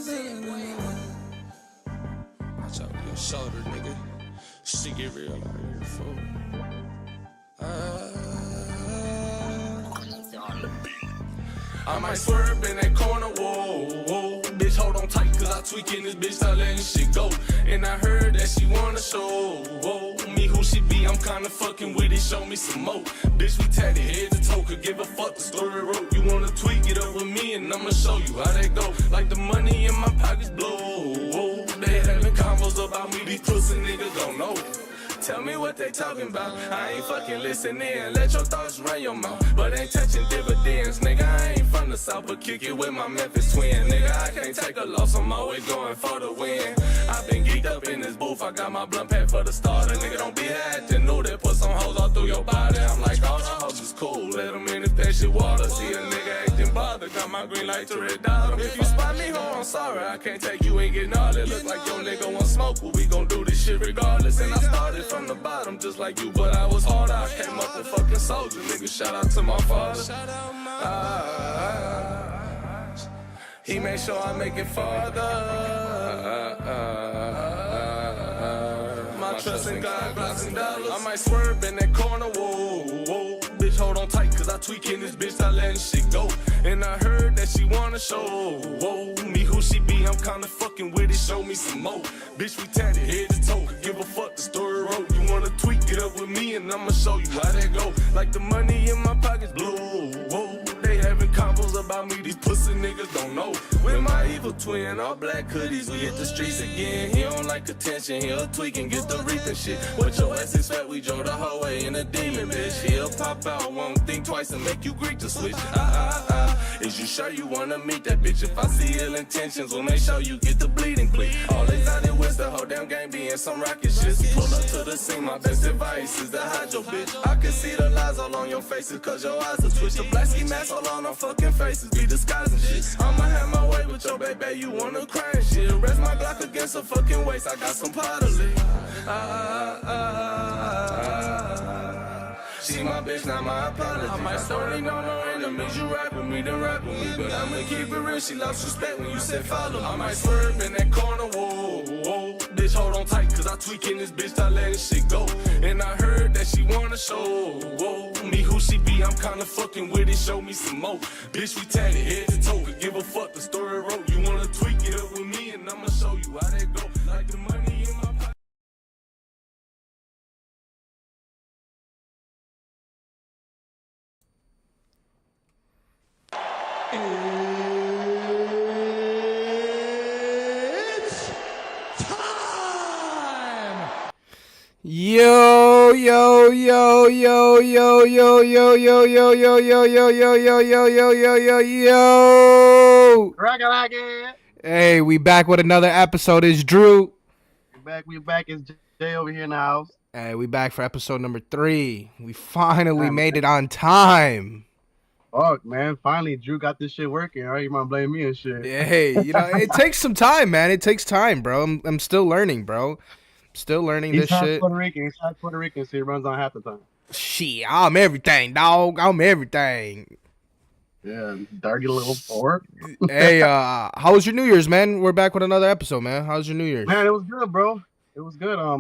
Watch out with your shoulder, nigga. Shit get real out here, fool. I might swerve in that corner, whoa. Bitch, hold on tight, cause I tweaking this bitch, start letting shit go. And I heard that she wanna show, me who she be, I'm kinda fucking with it, show me some more. Bitch, we tatted head to toe, could give a fuck, the story wrote. You wanna tweak it up with me, and I'ma show you how that go. Like the money in my pockets blow, they having convos about me, these pussy niggas don't know. Tell me what they talking about. I ain't fucking listening. Let your thoughts run your mouth, but ain't touching dividends, nigga. I ain't from the south, but kick it with my Memphis twin, nigga. I can't take a loss. I'm always going for the win. I've been geeked up in this booth. I got my blunt pack for the starter, nigga. Don't be acting new. They put some hoes all through your body. I'm like, all the hoes is cool. Let them in if that shit water. See a nigga acting bothered. Got my green light to red dot. If you spot me, ho, I'm sorry. I can't take you, ain't getting all that. Look like your nigga want smoke, but we gon' do this shit regardless. And I started from the bottom just like you, but I was harder. I came up a fucking soldier, nigga. Shout out to my father. He made sure I make it farther. My trust in God, blocks and dollars. I might swerve in that corner, whoa. Bitch, hold on tight, cause I tweaking this bitch, I letting shit go. And I heard that she wanna show, me who she be, I'm kinda fucking with it, show me some more. Bitch, we tatted head to toe, give a fuck, the story wrote. You wanna tweak it up with me, and I'ma show you how that go. Like the money in my pockets blow, they having combos about me, these pussy niggas don't know. With my evil twin, all black hoodies, we hit the streets again. He don't like attention, he'll tweak and get the reaping shit. What your ass expect, we drove the whole way in a demon, bitch. He'll pop out, won't think twice and make you Greek to switch. Is you sure you wanna meet that bitch? If I see ill intentions, we'll make sure you get the bleeding clean. All they out there with the whole damn game being some rocket shit. Pull up to the scene, my best advice is to hide your bitch. I can see the lies all on your faces, cause your eyes are twitched. The black ski mask all on our fucking faces, be disguising shit. I'ma have my way with your baby, you wanna cry and shit. Rest my Glock against her fucking waist, I got some powder lit. She my bitch, not my apology. I might start no enemies, you rap with me, then rap with me. But I'ma keep it real, she lost respect when you said follow me. I might swerve in that corner, whoa. Bitch, hold on tight, cause I tweaking this bitch, I letting shit go. And I heard that she wanna show, me who she be, I'm kinda fucking with it, show me some more. Bitch, we tatted head to toe, could give a fuck, the story wrote. You wanna tweak it up with me, and I'ma show you how that go. Like the money in my pocket. It's time! Yo, yo, yo, yo, yo, yo, yo, yo, yo, yo, yo, yo, yo, yo, yo, yo, yo, yo, yo. Hey, we back with another episode. It's Drew. We back. It's Jay over here in the house. Hey, we back for episode number 3. We finally made it on time. Fuck, man. Finally, Drew got this shit working. All right, you might blame me and shit. Hey, it takes some time, man. It takes time, bro. I'm still learning, bro. Still learning this shit. He's half Puerto Rican, so he runs on half the time. Shit, I'm everything, dog. I'm everything. Yeah, dirty little pork. Hey, how was your New Year's, man? We're back with another episode, man. How was your New Year's? Man, it was good, bro. It was good. I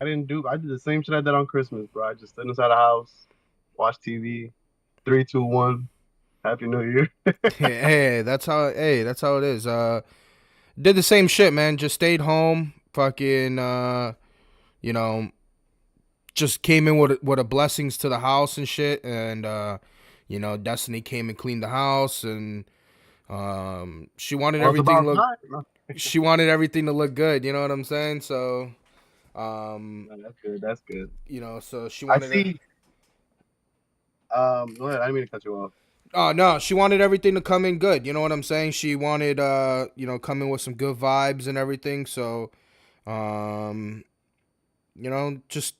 did the same shit I did on Christmas, bro. I just stood inside the house, watched TV. 3, 2, 1. Happy New Year. Hey, that's how it is. Did the same shit, man. Just stayed home. Fucking, just came in with a blessings to the house and shit. And, Destiny came and cleaned the house, and she wanted everything she wanted everything to look good. You know what I'm saying? So, that's good. So she wanted. Go ahead. I didn't mean to cut you off. Oh, no, she wanted everything to come in good. You know what I'm saying? She wanted, come in with some good vibes and everything. So, just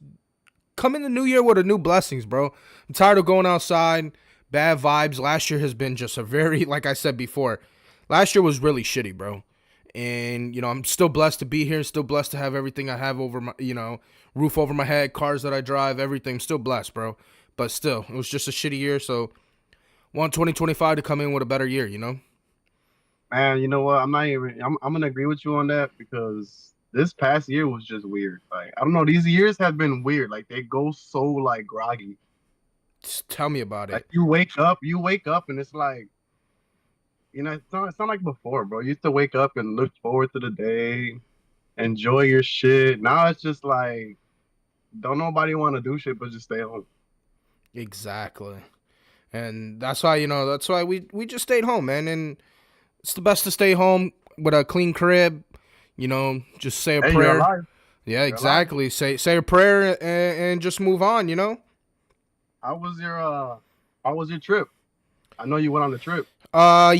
come in the new year with a new blessings, bro. I'm tired of going outside, bad vibes. Last year has been just a very, like I said before, last year was really shitty, bro. And, I'm still blessed to be here, still blessed to have everything I have over my, roof over my head, cars that I drive, everything. Still blessed, bro. But still, it was just a shitty year, so want 2025 to come in with a better year, Man, you know what? I'm gonna agree with you on that because this past year was just weird. Like, I don't know, these years have been weird. Like, they go so like groggy. Just tell me about Like, it. you wake up, and it's like, it's not like before, bro. You used to wake up and look forward to the day, enjoy your shit. Now it's just like, don't nobody want to do shit but just stay home. Exactly. And that's why we just stayed home, man. And it's the best to stay home with a clean crib, just say a Hey, you're prayer. alive. Yeah, You're alive. exactly. Say a prayer and just move on. How was your how was your trip? I know you went on a trip.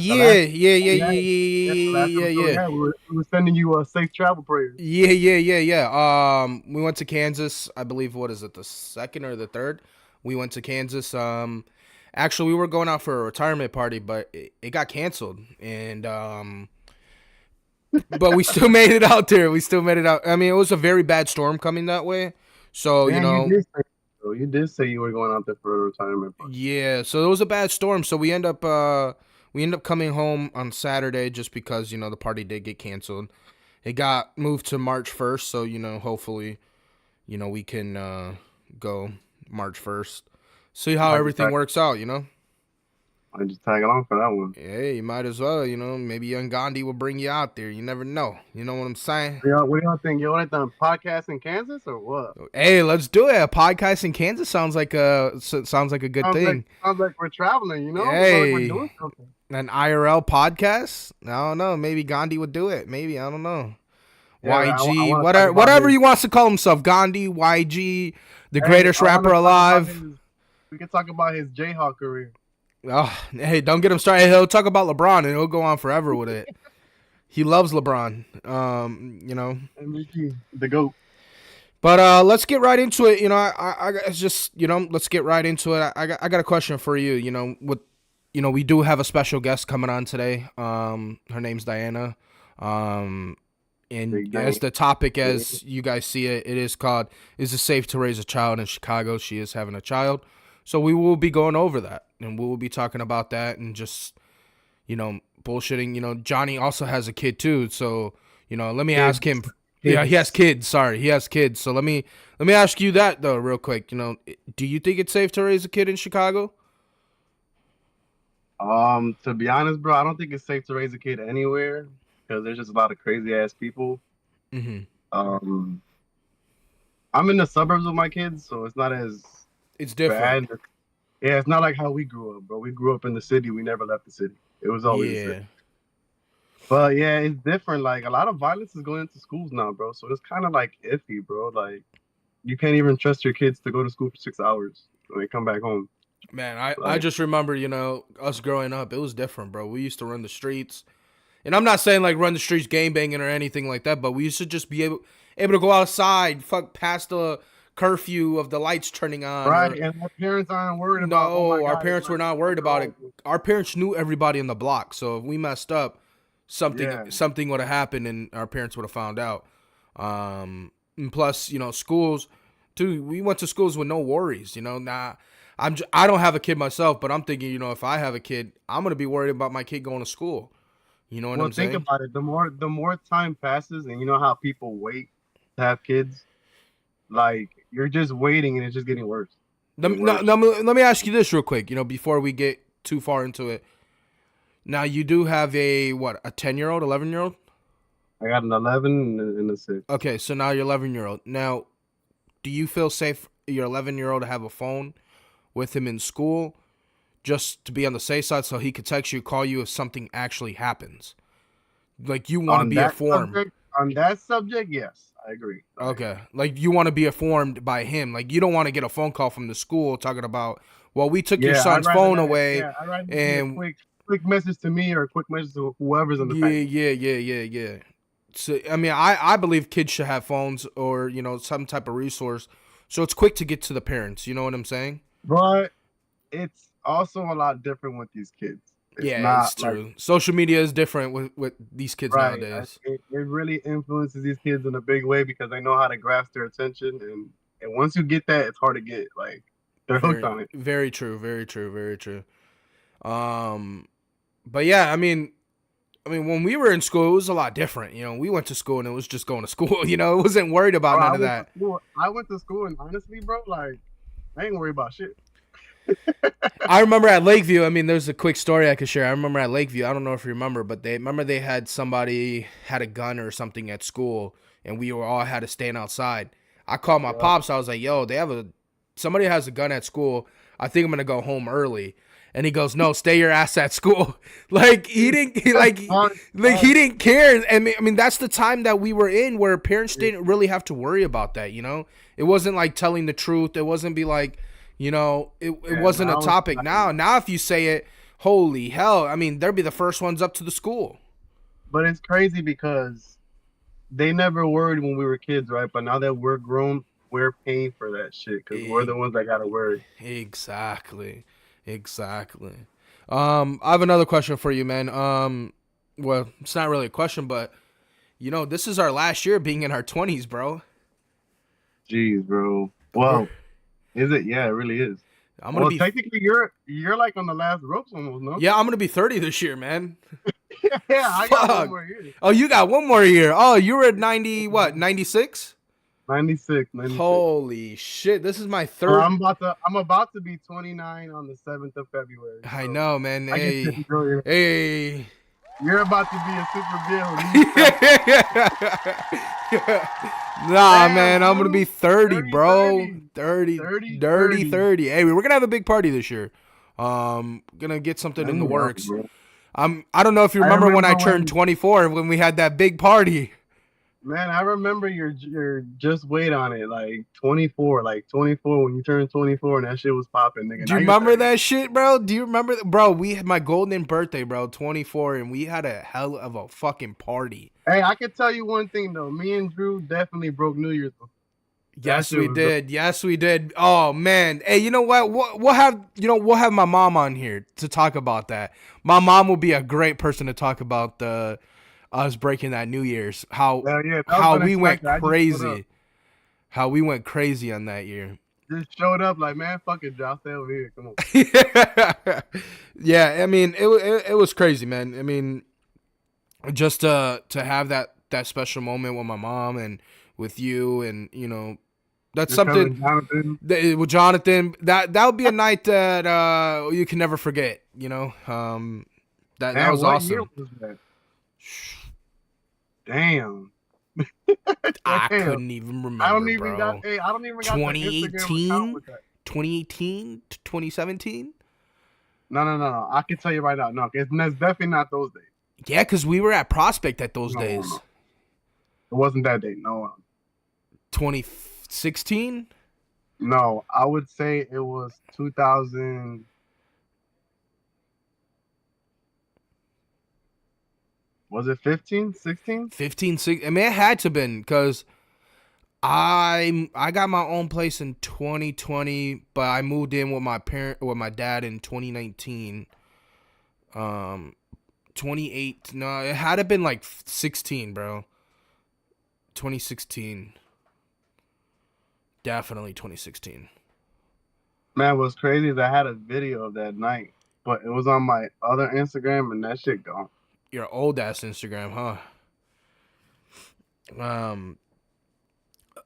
The Yeah, last yeah, yeah, we had, yeah, yeah, the last yeah, yeah, episode we yeah. had, we were sending you safe travel prayers. Yeah, yeah, yeah, yeah. We went to Kansas. I believe, what is it, the second or the third? We went to Kansas. Actually, we were going out for a retirement party, but it got canceled, and but we still made it out there. We still made it out. I mean, it was a very bad storm coming that way, so Yeah, you did say you were going out there for a retirement party. yeah. So it was a bad storm. So we end up coming home on Saturday just because the party did get canceled. It got moved to March 1st, so hopefully we can go March 1st. See how I just everything tag, works out. I just tag along for that one. Hey, you might as well, maybe young Gandhi will bring you out there. You never know. You know what I'm saying? What do y'all think? You want to podcast in Kansas or what? Hey, let's do it. A podcast in Kansas sounds like a good thing. Sounds like we're traveling. We're Hey, doing something. an IRL podcast? I don't know. Maybe Gandhi would do it. Maybe, I don't know. Yeah, I YG, want to talk about whatever his. he wants to call himself. Gandhi, YG, the Hey, greatest I want rapper to talk about alive. his. We can talk about his Jayhawk career. Oh, hey, don't get him started. He'll talk about LeBron and he'll go on forever with it. He loves LeBron. MVP, the GOAT. But let's get right into it. It's just let's get right into it. I got a question for you. We do have a special guest coming on today. Her name's Dyana. And Big as game. the topic, as you guys see it, it is called, "Is it safe to raise a child in Chicago?" She is having a child. So we will be going over that, and we will be talking about that and just, bullshitting. Johnny also has a kid too. So, let me ask him. Yeah, he has kids. Sorry, he has kids. So let me ask you that though, real quick. Do you think it's safe to raise a kid in Chicago? To be honest, bro, I don't think it's safe to raise a kid anywhere because there's just a lot of crazy ass people. Mm-hmm. Um, I'm in the suburbs with my kids, so it's not as It's different. bad. Yeah, it's not like how we grew up, bro. We grew up in the city. We never left the city. It was always the Yeah. city. But yeah, it's different. Like a lot of violence is going into schools now, bro. So it's kind of like iffy, bro. Like you can't even trust your kids to go to school for 6 hours when they come back home. Man, I Like, just remember, us growing up, it was different, bro. We used to run the streets. And I'm not saying like run the streets game banging or anything like that, but we used to just be able to go outside, fuck past the curfew of the lights turning on. right, Or, and our parents aren't worried about. Oh no, my our God, parents were not worried about it. Our parents knew everybody in the block, so if we messed up, Yeah, something would have happened, and our parents would have found out. And plus, schools, too. We went to schools with no worries. Nah, I don't have a kid myself, but I'm thinking, if I have a kid, I'm gonna be worried about my kid going to school. You know what well, I'm think saying? about it. The more time passes, and you know how people wait to have kids. Like you're just waiting, and it's just getting worse Let and me, no, worse. no, let me ask you this real quick. Before we get too far into it. Now you do have a 10-year-old, 11-year-old. I got an 11 and a 6. Okay, so now you're 11-year-old. Now, do you feel safe your 11-year-old to have a phone with him in school, just to be on the safe side, so he could text you, call you if something actually happens? Like you want to On be that informed. subject, yes, I agree. Okay, like you want to be informed by him. Like you don't want to get a phone call from the school talking about, well, we took your Yeah, son's phone away, I'd rather it be a and quick message to me or a quick message to whoever's in the yeah, family. yeah. So I mean, I believe kids should have phones or some type of resource, so it's quick to get to the parents. You know what I'm saying? But it's also a lot different with these kids. It's Yeah, it's not like true. Social media is different with these kids right. nowadays. It really influences these kids in a big way because they know how to grasp their attention, and once you get that, it's hard to get. Like they're hooked on Very, it. very true. Very true. Very true. But yeah, I mean, I mean, when we were in school, it was a lot different. You know, we went to school and it was just going to school. You know, it wasn't worried about Bro, none of that. I went to school and honestly, bro, like I ain't worried about shit. I remember at Lakeview. I mean, there's a quick story I could share. I remember at Lakeview. I don't know if you remember, but they had somebody had a gun or something at school, and we were all had to stand outside. I called my pops. I was like, "Yo, somebody has a gun at school. I think I'm gonna go home early." And he goes, "No, stay your ass at school." Like he didn't he didn't care. I mean, that's the time that we were in where parents didn't really have to worry about that. You know, it wasn't like telling the truth. It wasn't be like, you know, it wasn't a topic. Now if you say it, holy hell! I mean, they'll be the first ones up to the school. But it's crazy because they never worried when we were kids, right? But now that we're grown, we're paying for that shit because we're the ones that gotta worry. Exactly. I have another question for you, man. Well, it's not really a question, but you know, this is our last year being in our 20s, bro. Jeez, bro. Well, is it? Yeah, it really is. Technically, you're like on the last ropes almost, no? Yeah, I'm gonna be 30 this year, man. Yeah, I got one more year. Oh, you got one more year. Oh, you were at 90, what, 96? 96. Holy shit! This is my third. Well, I'm about to be 29 on the 7th of February. So I know, man. Hey, you're about to be a super bill. Nah, damn, man, I'm gonna be 30, bro. 30. Hey, we're gonna have a big party this year. Gonna get something in the works. Bro. I don't know if you remember when I turned 24 when we had that big party. Man, I remember you're just wait on it, like 24 when you turned 24 and that shit was popping, nigga. Do you remember that shit, bro? Do you remember, bro? We had my golden birthday, bro, 24, and we had a hell of a fucking party. Hey, I can tell you one thing though. Me and Drew definitely broke New Year's. Yes, we did. Yes, we did. Oh man. Hey, you know what? We'll have my mom on here to talk about that. My mom will be a great person to talk about us breaking that New Year's. How we went crazy. How we went crazy on that year. Just showed up like, man, fuck it, Josh, stay over here. Come on. Yeah, I mean, it was crazy, man. I mean, just to have that special moment with my mom and with you, and you know, that's something with Jonathan. That would be a night that you can never forget. You know, that was awesome. Year was that? Damn. I couldn't even remember. I don't even got 2018, 2017. No. I can tell you right now. No, it's definitely not those days. Yeah, because we were at Prospect at those days. No. It wasn't that day. No. 2016? No, I would say it was 2000. Was it 15, 16? 15, 16. I mean, it had to have been because I got my own place in 2020, but I moved in with my dad in 2019. 28. No, it had to have been like 16, bro. 2016. Definitely 2016. Man, what's crazy is I had a video of that night, but it was on my other Instagram and that shit gone. Your old ass Instagram, huh?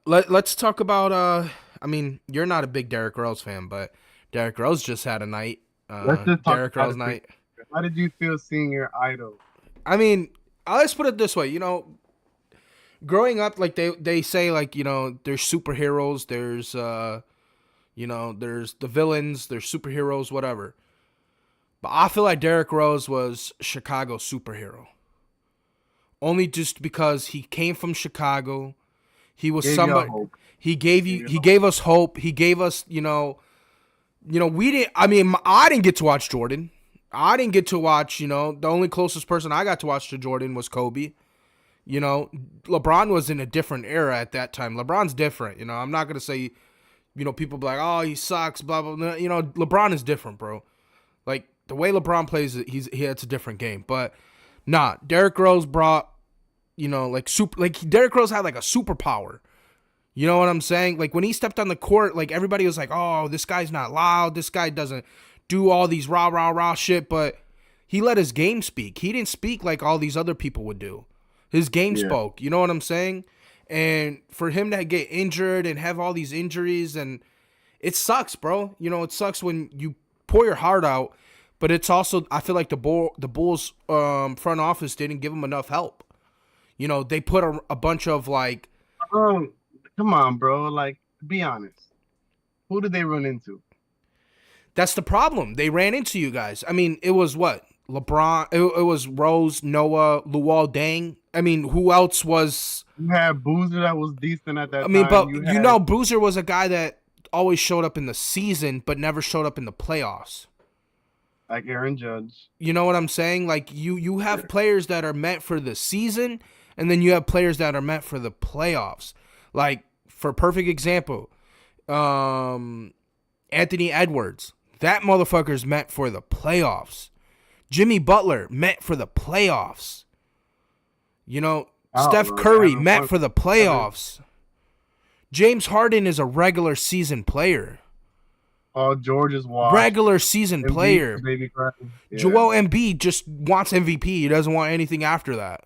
Let's talk about I mean, you're not a big Derrick Rose fan, but Derrick Rose just had a night. Let's just talk Derrick Rose night. How did you feel seeing your idol? I mean, let's put it this way, you know, growing up, like they say, like, you know, there's superheroes, there's you know, there's the villains, there's superheroes, whatever. But I feel like Derrick Rose was Chicago's superhero. Only just because he came from Chicago. He was somebody. He gave us hope. He gave us, you know, we didn't. I mean, I didn't get to watch Jordan. I didn't get to watch. You know, the only closest person I got to watch to Jordan was Kobe. You know, LeBron was in a different era at that time. LeBron's different. You know, I'm not gonna say, you know, people be like, oh, he sucks, blah blah blah. You know, LeBron is different, bro. Like the way LeBron plays, it's a different game. But nah, Derrick Rose brought, you know, like Derrick Rose had like a superpower. You know what I'm saying? Like when he stepped on the court, like everybody was like, oh, this guy's not loud. This guy doesn't do all these rah shit. But He let his game speak. He didn't speak like all these other people would do. His game spoke. You know what I'm saying? And for him to get injured and have all these injuries, and it sucks, bro. You know, it sucks when you pour your heart out, but it's also, I feel like the Bulls front office didn't give him enough help. You know, they put a bunch of like, come on, bro. Like, be honest. Who did they run into? That's the problem. They ran into you guys. I mean, it was what? LeBron. It was Rose, Noah, Luol Deng. I mean, who else was? You had Boozer that was decent at that time. I mean, but you know, Boozer was a guy that always showed up in the season, but never showed up in the playoffs. Like Aaron Judge. You know what I'm saying? Like you have players that are meant for the season, and then you have players that are meant for the playoffs. Like, for perfect example, Anthony Edwards. That motherfucker's meant for the playoffs. Jimmy Butler meant for the playoffs. You know, Steph Curry meant for the playoffs. James Harden is a regular season player. Oh, George is washed. Regular season player. Yeah. Joel Embiid just wants MVP. He doesn't want anything after that.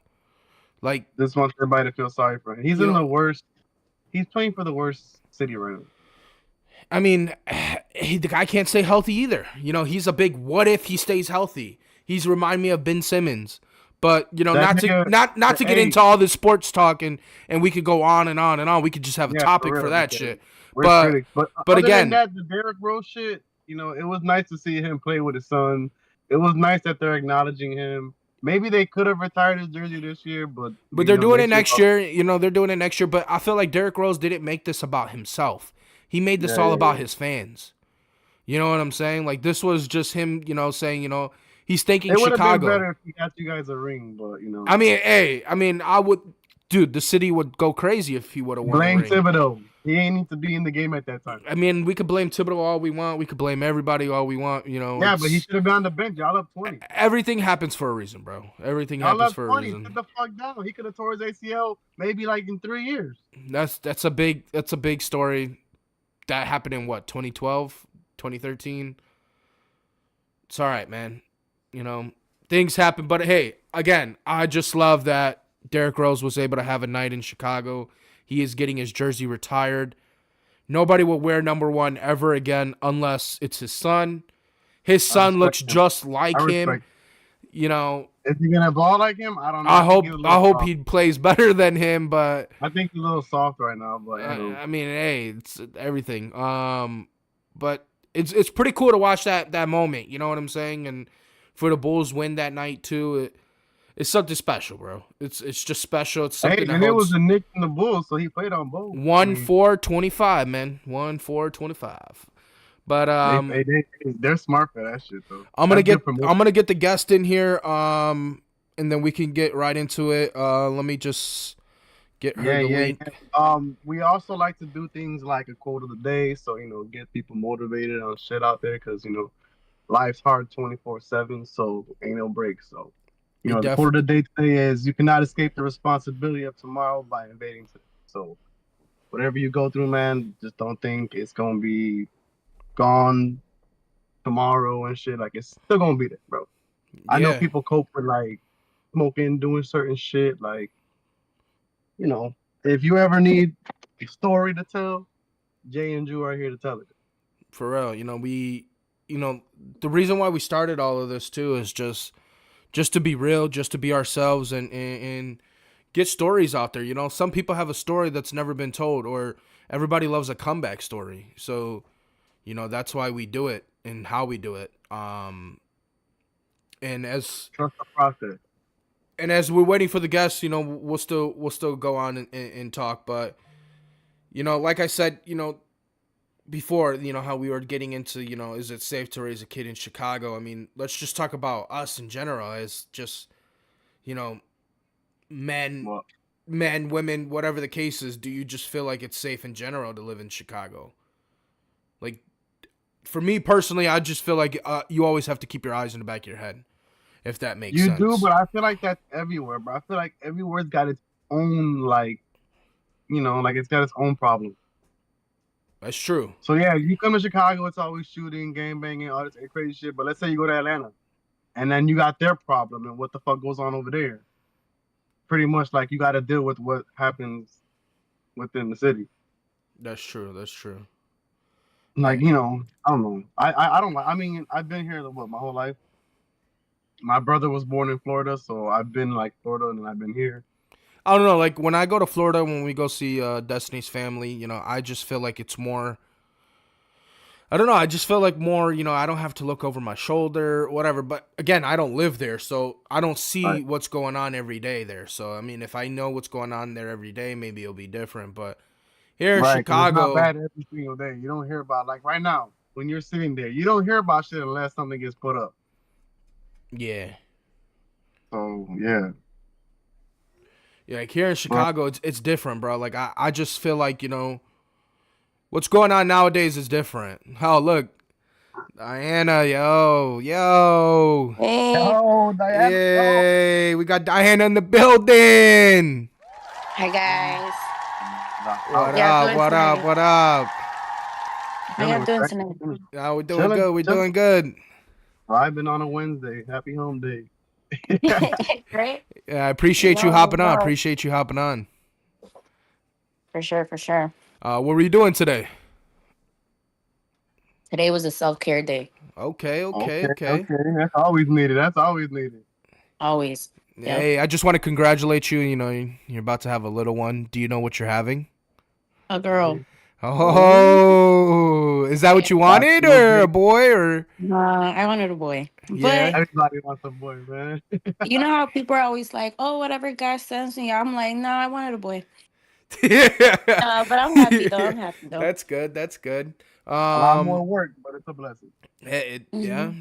Like, this wants everybody to feel sorry for him. He's in the worst. He's playing for the worst city right now. I mean, the guy can't stay healthy either. You know, he's a big what if he stays healthy. He's remind me of Ben Simmons. But, you know, not to get into all this sports talk and we could go on and on and on. We could just have a topic for that shit. But again, than that, the Derrick Rose shit, you know, it was nice to see him play with his son. It was nice that they're acknowledging him. Maybe they could have retired his jersey this year, but they're doing it next year. You know, they're doing it next year. But I feel like Derrick Rose didn't make this about himself. He made this all about his fans. You know what I'm saying? Like, this was just him, you know, saying, you know, he's thanking Chicago. It would have been better if he got you guys a ring, but, you know. I mean, I would, dude, the city would go crazy if he would have won. Blame Thibodeau. He ain't need to be in the game at that time. I mean, we could blame Thibodeau all we want. We could blame everybody all we want, you know. Yeah, but he should have been on the bench. Y'all up 20. Everything happens for a reason, bro. Everything happens for a reason. Sit the fuck down. He could have tore his ACL maybe like in 3 years. That's a big story. That happened in what, 2012, 2013? It's all right, man. You know, things happen. But, hey, again, I just love that Derrick Rose was able to have a night in Chicago. He is getting his jersey retired. Nobody will wear number 1 ever again unless it's his son. His son looks just like him. You know, is he gonna ball like him? I don't know. I hope he plays better than him, but I think he's a little soft right now. But I mean, hey, it's everything. But it's pretty cool to watch that moment. You know what I'm saying? And for the Bulls win that night too, it's something special, bro. It's just special. It's something. And it was a Knicks and the Bulls, so he played on both. 1-4-25, man. 1-4-25. But they're smart for that shit though. I'm gonna get the guest in here, and then we can get right into it. Let me just get her the link. We also like to do things like a quote of the day, so you know, get people motivated on shit out there, because you know, life's hard 24/7, so ain't no break. So you know, the quote of the day today is: you cannot escape the responsibility of tomorrow by invading today. So whatever you go through, man, just don't think it's gonna be gone tomorrow and shit. Like, it's still gonna be there, bro. I know people cope with like smoking, doing certain shit. Like, you know, if you ever need a story to tell, Jay and Drew are here to tell it. For real, you know, the reason why we started all of this too is just to be real, just to be ourselves, and get stories out there. You know, some people have a story that's never been told, or everybody loves a comeback story. So, you know, that's why we do it and how we do it. And as trust the process. And as we're waiting for the guests, you know, we'll still go on and talk. But, you know, like I said, you know, before, you know, how we were getting into, you know, is it safe to raise a kid in Chicago? I mean, let's just talk about us in general as just, you know, men, women, whatever the case is. Do you just feel like it's safe in general to live in Chicago? Like, for me personally, I just feel like you always have to keep your eyes in the back of your head, if that makes sense. You do, but I feel like that's everywhere, bro. I feel like everywhere's got its own, like, you know, like it's got its own problem. That's true. So, yeah, you come to Chicago, it's always shooting, gang banging, all this crazy shit. But let's say you go to Atlanta, and then you got their problem and what the fuck goes on over there. Pretty much like you got to deal with what happens within the city. That's true. That's true. Like, you know, I don't know. I don't like. I mean, I've been here my whole life. My brother was born in Florida, so I've been like Florida, and I've been here. I don't know. Like when I go to Florida, when we go see Destiny's family, you know, I just feel like it's more. I don't know. I just feel like more. You know, I don't have to look over my shoulder, whatever. But again, I don't live there, so I don't see Right. what's going on every day there. So I mean, if I know what's going on there every day, maybe it'll be different. But here in Right, 'cause it's not Chicago, bad every single day. You don't hear about like right now when you're sitting there. You don't hear about shit unless something gets put up. yeah, So yeah, like here in but Chicago, it's different, bro. Like I just feel like you know what's going on nowadays is different. Oh look, Diana, yo. Hey, oh Diana, oh, Yay, we got Diana in the building. hi guys. What Yeah, up, doing what up, tonight. what up? How y'all doing tonight? Yeah, we're doing Chilling, good, we're chilling. doing good. I've been on a Wednesday. Happy home day. Right? Yeah, I appreciate you No, hopping on, no. appreciate you hopping on. For sure, for sure. What were you doing today? Today was a self-care day. Okay. Okay. That's always needed. That's always needed. Always. Yep. Hey, I just want to congratulate you. You know, you're about to have a little one. Do you know what you're having? A girl. Oh, is that what you That's wanted, real or a good. boy, or I wanted a boy. yeah? But Everybody wants a boy, man. you know how people are always like, oh, whatever God sends me. I'm like, no, I wanted a boy. But I'm happy though. I'm happy though. That's good. That's good. A lot more work, but it's a blessing. Yeah.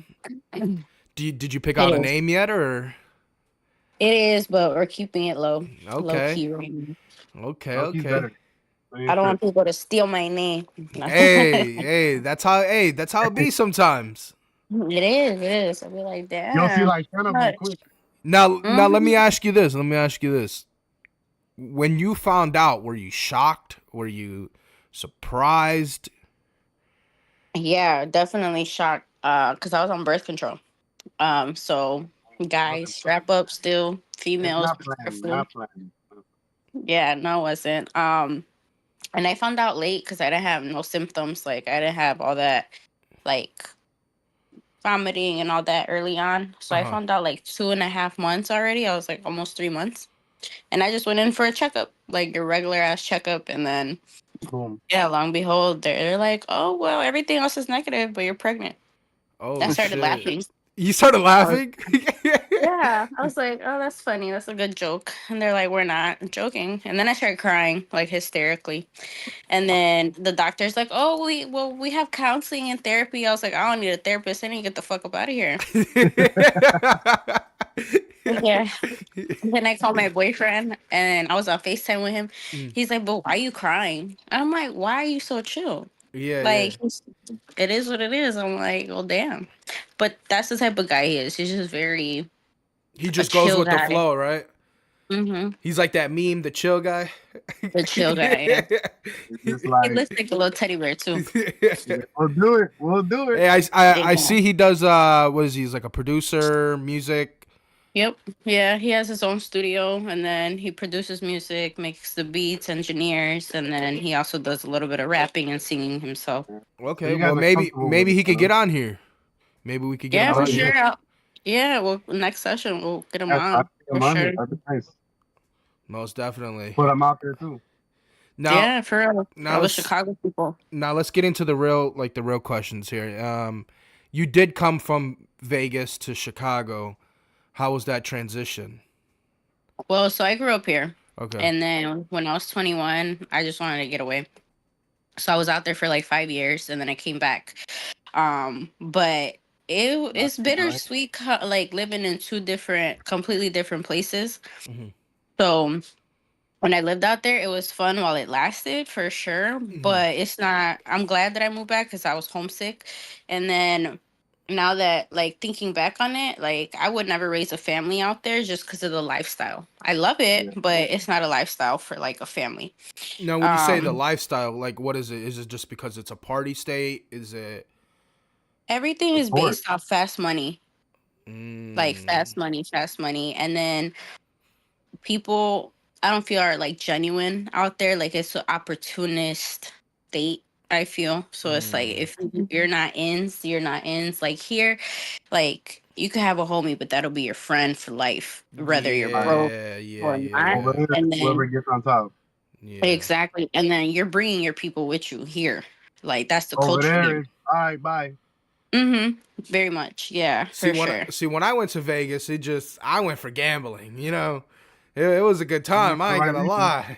Mhm. Did you pick It out a is. name yet, or It is, but we're keeping it low. Low okay, key right now. okay, Loki's okay. better. I don't want people to steal my name. No. That's how it be sometimes. It is, it is. I'll be like, You'll see damn. like 10 of them Much. quick. Now let me Mhm. ask you this. Let me ask you this. When you found out, were you shocked? Were you surprised? Yeah, definitely shocked. Because I was on birth control. So guys, strap up still. It's Females, not be planned. careful. Not planned. Yeah, no, it wasn't. And I found out late because I didn't have no symptoms. Like I didn't have all that, like vomiting and all that early on. So I Uh-huh. found out like 2.5 months already. I was like almost 3 months, and I just went in for a checkup, like your regular ass checkup, and then Boom. yeah, long and behold, they're like, oh well, everything else is negative, but you're pregnant. I Oh started shit. laughing. You started laughing? Yeah, I was like, oh, that's funny. That's a good joke. And they're like, we're not joking. And then I started crying, like hysterically. And then the doctor's like, oh, we have counseling and therapy. I was like, I don't need a therapist. I need to get the fuck up out of here. Yeah. And then I called my boyfriend and I was on FaceTime with him. Mm. He's like, but why are you crying? And I'm like, why are you so chill? Yeah. Like, it is what it is. I'm like, well, damn. But that's the type of guy he is. He's just very He a just goes chill with the guy. flow, right? Mm-hmm. He's like that meme, the chill guy. The chill guy, yeah. It's just He like, looks like a little teddy bear too. we'll do it. We'll do it. Hey, I Yeah. see he does what is he? He's like a producer, music. Yep. Yeah, he has his own studio and then he produces music, makes the beats, engineers, and then he also does a little bit of rapping and singing himself. So Okay, you well guys are maybe comfortable with it, he could huh? get on here. Maybe we could get him Yeah, Oh, for on yeah. here. sure. Yeah, well, next session we'll get him I on think for I'm on sure. it. That'd be nice. Most definitely. But I'm out there too. Now Yeah, for real. now All the let's Chicago people. let's get into the real questions here. You did come from Vegas to Chicago. How was that transition? Well, so I grew up here. Okay. And then when I was 21, I just wanted to get away. So I was out there for like 5 years and then I came back. But That's it's right. bittersweet, like living in two completely different places. Mhm. So when I lived out there, it was fun while it lasted for sure. Mhm. But it's not. I'm glad that I moved back because I was homesick. And then now that like thinking back on it, like I would never raise a family out there just because of the lifestyle. I love it, Yeah. but it's not a lifestyle for like a family. Now, when you say the Um, lifestyle, like what is it? Is it just because it's a party state? Is it Everything Of is course. based off fast money. Like fast money, and then people I don't feel are like genuine out there. Like it's an opportunist state. I feel so. It's like if you're not ins, you're not ins. Like here, like you could have a homie, but that'll be your friend for life, whether you're broke or not. Over there, And whoever then gets on top. Yeah. exactly, and then you're bringing your people with you here. Like that's the Over culture there here. is all right, bye. Very much, yeah, See, for sure. when I went to Vegas, I went for gambling. You know, it was a good time. I ain't gonna lie.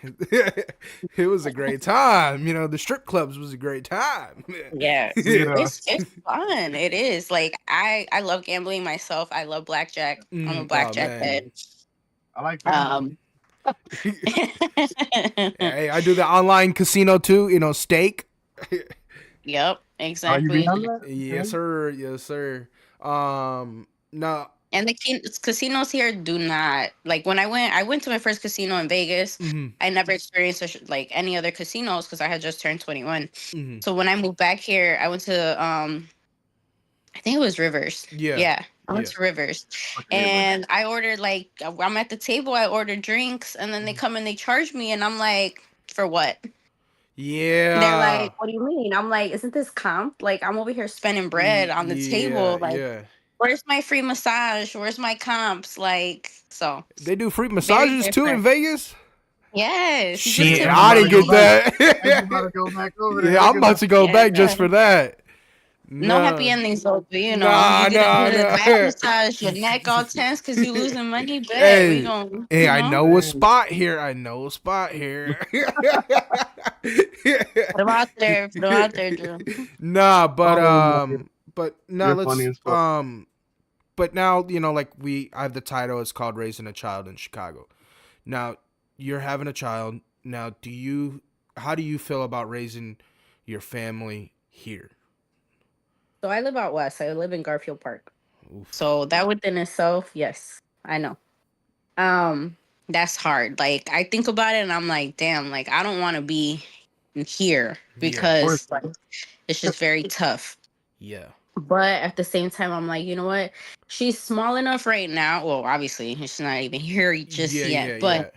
It was a great time. You know, the strip clubs was a great time. Yeah, Yeah. it's fun. It is. Like I love gambling myself. I love blackjack. I'm a Oh, blackjack man. head. I like that. Hey, I do the online casino too. You know, stake. Yep, Oh, you exactly. be on that? Yes, sir. Yes, sir. No. And the casinos here do not like. When I went to my first casino in Vegas. I never experienced like any other casinos because I had just turned 21. So when I moved back here, I went to I think it was Rivers. Yeah. I went to Rivers, and I ordered like I'm at the table. I ordered drinks, and then they come and they charge me, and I'm like, for what? Yeah. They're like, what do you mean? I'm like, isn't this comp? Like I'm over here spending bread on the table. Like, where's my free massage? Where's my comps? Like, so they do free massages too in Vegas. Yes. Shit, I didn't get that. I'm about to go back over there. Yeah, I'm about to go back just for that. No happy endings, though. But you know, you get a back massage, your neck all tense because you losing money. But Hey, hey, I know a spot here. Put them out there, Drew. Nah, but now You're funny let's as fuck. but now you know, like I have the title. It's called Raising a Child in Chicago. Now you're having a child. Now, how do you feel about raising your family here? So I live out west. I live in Garfield Park. Oof. So that within itself, yes, I know. That's hard. Like I think about it and I'm like, damn, like I don't want to be here because like, it's just very tough. Yeah. But at the same time, I'm like, you know what? She's small enough right now. Well, obviously, she's not even here just yet. But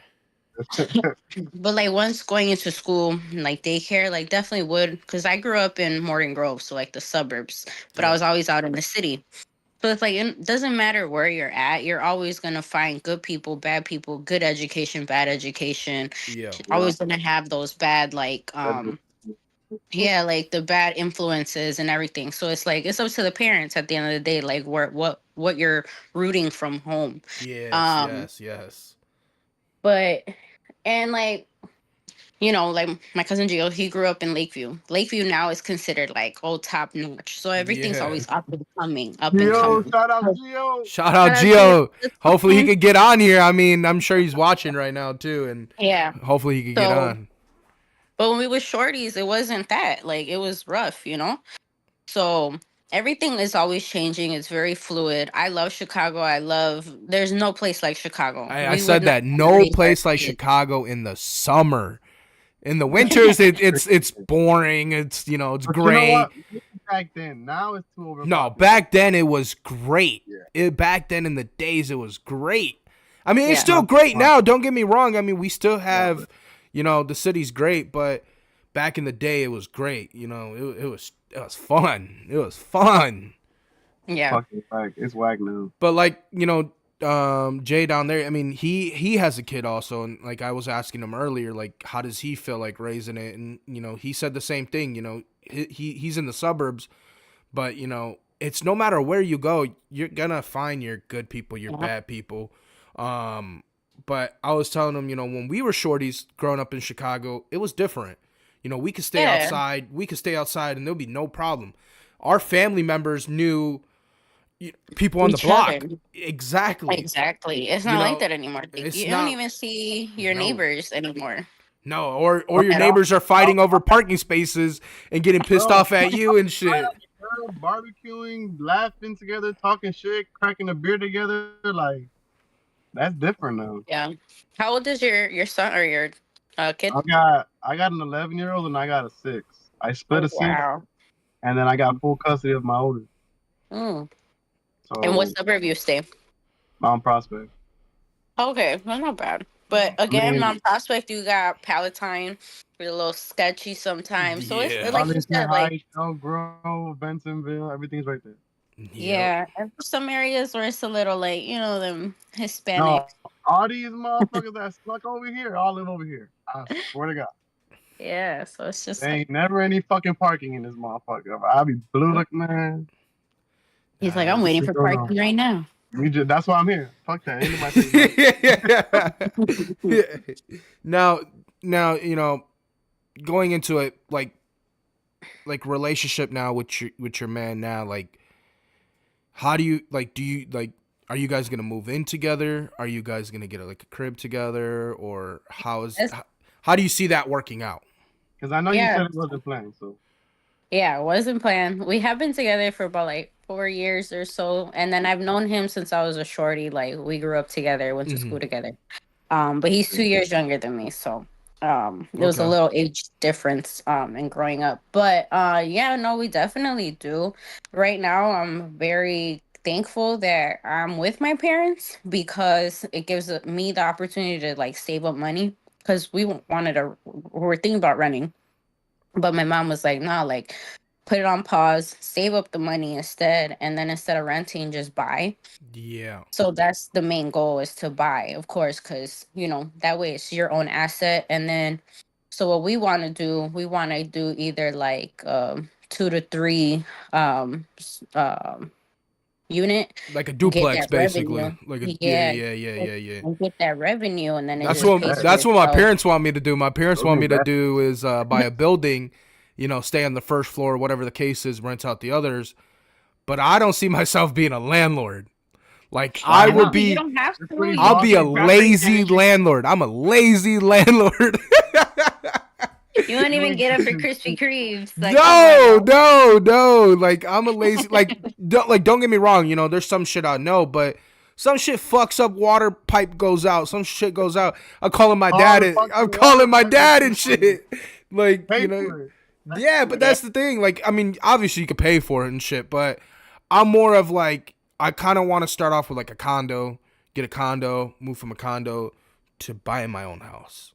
but like once going into school, like daycare, like definitely would, because I grew up in Morgan Grove, so like the suburbs, but I was always out in the city. So it's like it doesn't matter where you're at, you're always gonna find good people, bad people, good education, bad education. Always gonna have those bad like like the bad influences and everything. So it's like it's up to the parents at the end of the day, like what you're rooting from home. Yes. But and like, you know, like my cousin Gio, he grew up in Lakeview. Lakeview now is considered like top notch. So everything's always up and coming. Shout out Gio. Shout out Gio. Hopefully he could get on here. I mean, I'm sure he's watching right now too, and hopefully he could get on. But when we were shorties, it wasn't that. Like it was rough, you know? So everything is always changing. It's very fluid. I love Chicago. There's no place like Chicago. I said that. No place like Chicago in the summer. In the winters, it's boring. It's, you know, it's great. You know what? Back then, now it's too over. No, back then it was great. Back then in the days, it was great. I mean, it's still great now. Don't get me wrong. I mean, we still have, you know, the city's great, but back in the day, it was great. You know, it was fun. It was fun. Yeah. Fucking whack. It's whack now. But like, you know, Jay down there, I mean, he has a kid also, and like I was asking him earlier, like how does he feel like raising it? And you know, he said the same thing. You know, he's in the suburbs, but you know, it's no matter where you go, you're gonna find your good people, your bad people. But I was telling him, you know, when we were shorties growing up in Chicago, it was different. You know, we could stay outside. We could stay outside, and there'll be no problem. Our family members knew people on the block. Exactly. It's not like that anymore. You don't even see your neighbors anymore. No, or your neighbors are fighting over parking spaces and getting pissed off at you and shit. Barbecuing, laughing together, talking shit, cracking a beer together, like that's different now. Yeah. How old is your son or your kid? I got an 11-year-old and I got a 6. I split a 6, and then I got full custody of my oldest. So And what So suburb you stay? Mount Prospect. Okay, that's not bad. But I again, mean, Mount Prospect, you got Palatine. We're a little sketchy sometimes. So it's Yeah. like you Arlington said, like Heights, Elk Grove, Bentonville, everything's right there. Yep. yeah, and for some areas where it's a little like them No, Hispanics. all these motherfuckers that stuck over here all live over here. I swear to God. Yeah, so it's There just like ain't never any fucking parking in this motherfucker. I be blue like man. he's like, I'm Nice. waiting What's for going on? parking right now. That's why I'm here. Fuck that. Ain't nobody paying nothing. now, now going into it like relationship now with your man now, like how do you like? Do you like? Are you guys gonna move in together? Are you guys gonna get like a crib together, or That's- how do you see that working out? Because I know you yeah, said it wasn't planned, so yeah, it wasn't planned. We have been together for about like 4 years or so, and then I've known him since I was a shorty. Like we grew up together, went to Hmm. school together. But he's 2 years younger than me, so there was a Okay. little age difference in growing up. But yeah, no, we definitely do. Right now, I'm very thankful that I'm with my parents because it gives me the opportunity to like save up money because we were thinking about renting, but my mom was like, "Nah, like." Put it on pause, save up the money instead, and then instead of renting, just buy. Yeah. So that's the main goal is to buy, of course, because that way it's your own asset. And then, so what we want to do either like 2 to 3 unit, Like a get duplex, that basically. revenue. Like a Yeah, yeah. and get that revenue, and then it That's just what pays that for that's what my itself. parents want me to do. My parents those want me to investments. do is buy a building, stay on the first floor, whatever the case is, rent out the others. But I don't see myself being a landlord. Like Why I I will know not? you be, don't have It's to. pretty I'll You be a bossy. property lazy manager. landlord. I'm a lazy landlord. You won't You even ain't get up for Krispy Kremes. Like, come on No, now. no, no. Like I'm a lazy. Don't get me wrong. There's some shit I know, but some shit fucks up. Water pipe goes out. Some shit goes out. I'm calling my oh, dad. the fucking I'm water calling my pipe is dad and fucking shit. Like pay for it. yeah. But Yeah. that's the thing. Like I mean, obviously you could pay for it and shit, but I'm more of like I kind of want to start off with like a condo, get a condo, move from a condo to buying my own house.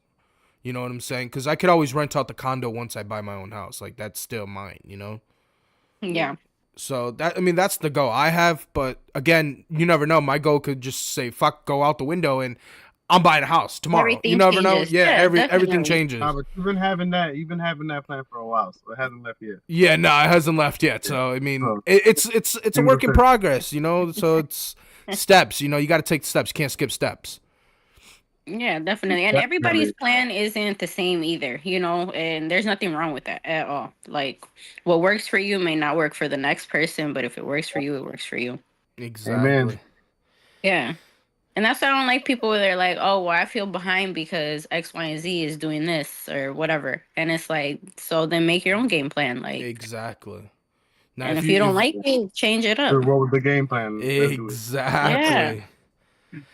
You know what I'm saying? Because I could always rent out the condo once I buy my own house. Like that's still mine. Yeah. So that's the goal I have. But again, you never know. My goal could just say fuck, go out the window, and I'm buying a house tomorrow. You Everything never know. changes. Yeah, Yeah, everything definitely. changes. But you've been having that plan for a while, so it hasn't left yet. Yeah, no, it hasn't left yet. Yeah. So I mean, So it's a things will work in fit. progress. So it's steps. You got to take the steps. You can't skip steps. Yeah, definitely. And everybody's Definitely. plan isn't the same either, and there's nothing wrong with that at all. Like what works for you may not work for the next person, but if it works for you, it works for you. Exactly. Amen. Yeah. And that's why I don't like people where they're like, oh, well, I feel behind because X, Y, and Z is doing this or whatever. And it's like, so then make your own game plan. Like, Exactly. Now, and if if you you don't if like it, change it So up. what was the game plan? Let's do it. Yeah. exactly.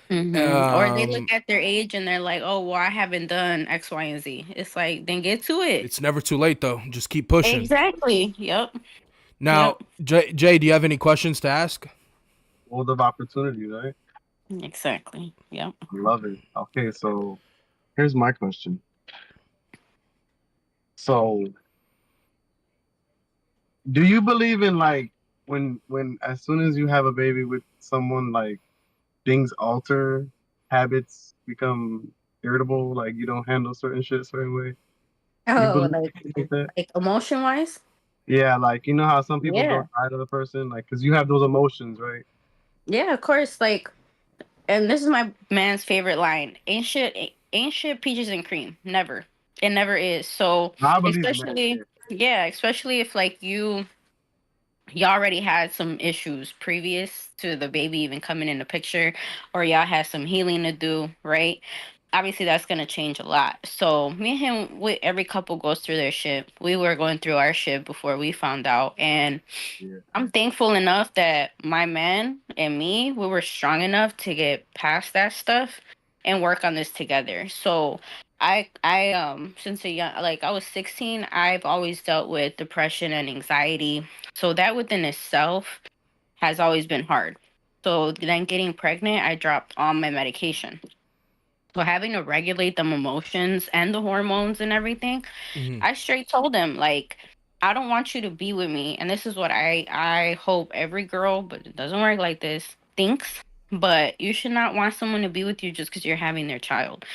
Or they look Um, at their age and they're like, oh, well, I haven't done X, Y, and Z. It's like, then get to it. it's never too late though. Just keep pushing. Exactly. Yep. Now, Yep. Jay, do you have any questions to ask? World of opportunity, right? Exactly. Yep. Love it. Okay, so here's my question. So, do you believe in like when as soon as you have a baby with someone, like things alter, habits become irritable, like you don't handle certain shit a certain way? You Oh, believe like that? like emotion wise? Yeah, like you know how some people Yeah. grow tired of the person, like because you have those emotions, right? Yeah, of course. Like, and this is my man's favorite line: ain't shit peaches and cream. Never. It never is. So, I believe in that especially, shit. yeah, especially if like y'all already had some issues previous to the baby even coming in the picture, or y'all had some healing to do, right? Obviously, that's gonna change a lot. So, me and him, every couple goes through their shit. We were going through our shit before we found out, and Yeah. I'm thankful enough that my man and me, we were strong enough to get past that stuff and work on this together. So since a young, like I was 16, I've always dealt with depression and anxiety. So that within itself has always been hard. So then getting pregnant, I dropped all my medication. So having to regulate them emotions and the hormones and everything, Hmm. I straight told him, like, I don't want you to be with me. And this is what I hope every girl, but it doesn't work like this, thinks. But you should not want someone to be with you just because you're having their child,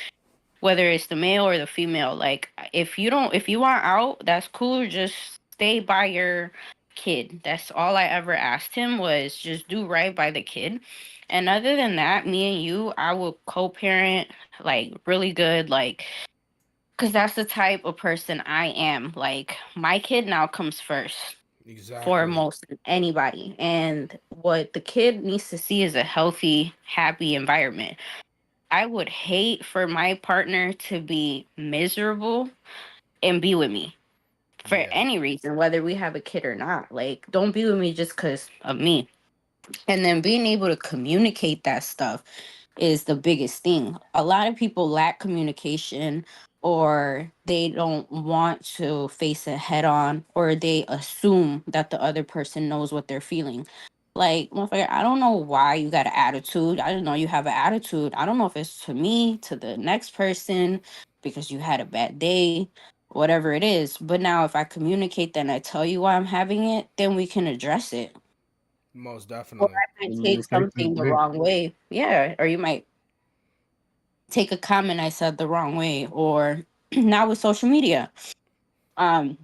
whether it's the male or the female. Like, if you want out, that's cool. Just stay by your kid. That's all I ever asked him, was just do right by the kid. And other than that, me and you, I will co-parent, like, really good, like, because that's the type of person I am. Like, my kid now comes first, Exactly. foremost than anybody. And what the kid needs to see is a healthy, happy environment. I would hate for my partner to be miserable and be with me for Yeah. any reason, whether we have a kid or not. Like, don't be with me just because of me. And then being able to communicate that stuff is the biggest thing. A lot of people lack communication, or they don't want to face it head on, or they assume that the other person knows what they're feeling. Like, motherfucker, I don't know why you got an attitude. I didn't know you have an attitude. I don't know if it's to me, to the next person, because you had a bad day, whatever it is. But now, if I communicate that and I tell you why I'm having it, then we can address it. Most Or definitely. I might take Communication is something the big. wrong way. Yeah. Or you might take a comment I said the wrong way. Or now with social media. Um,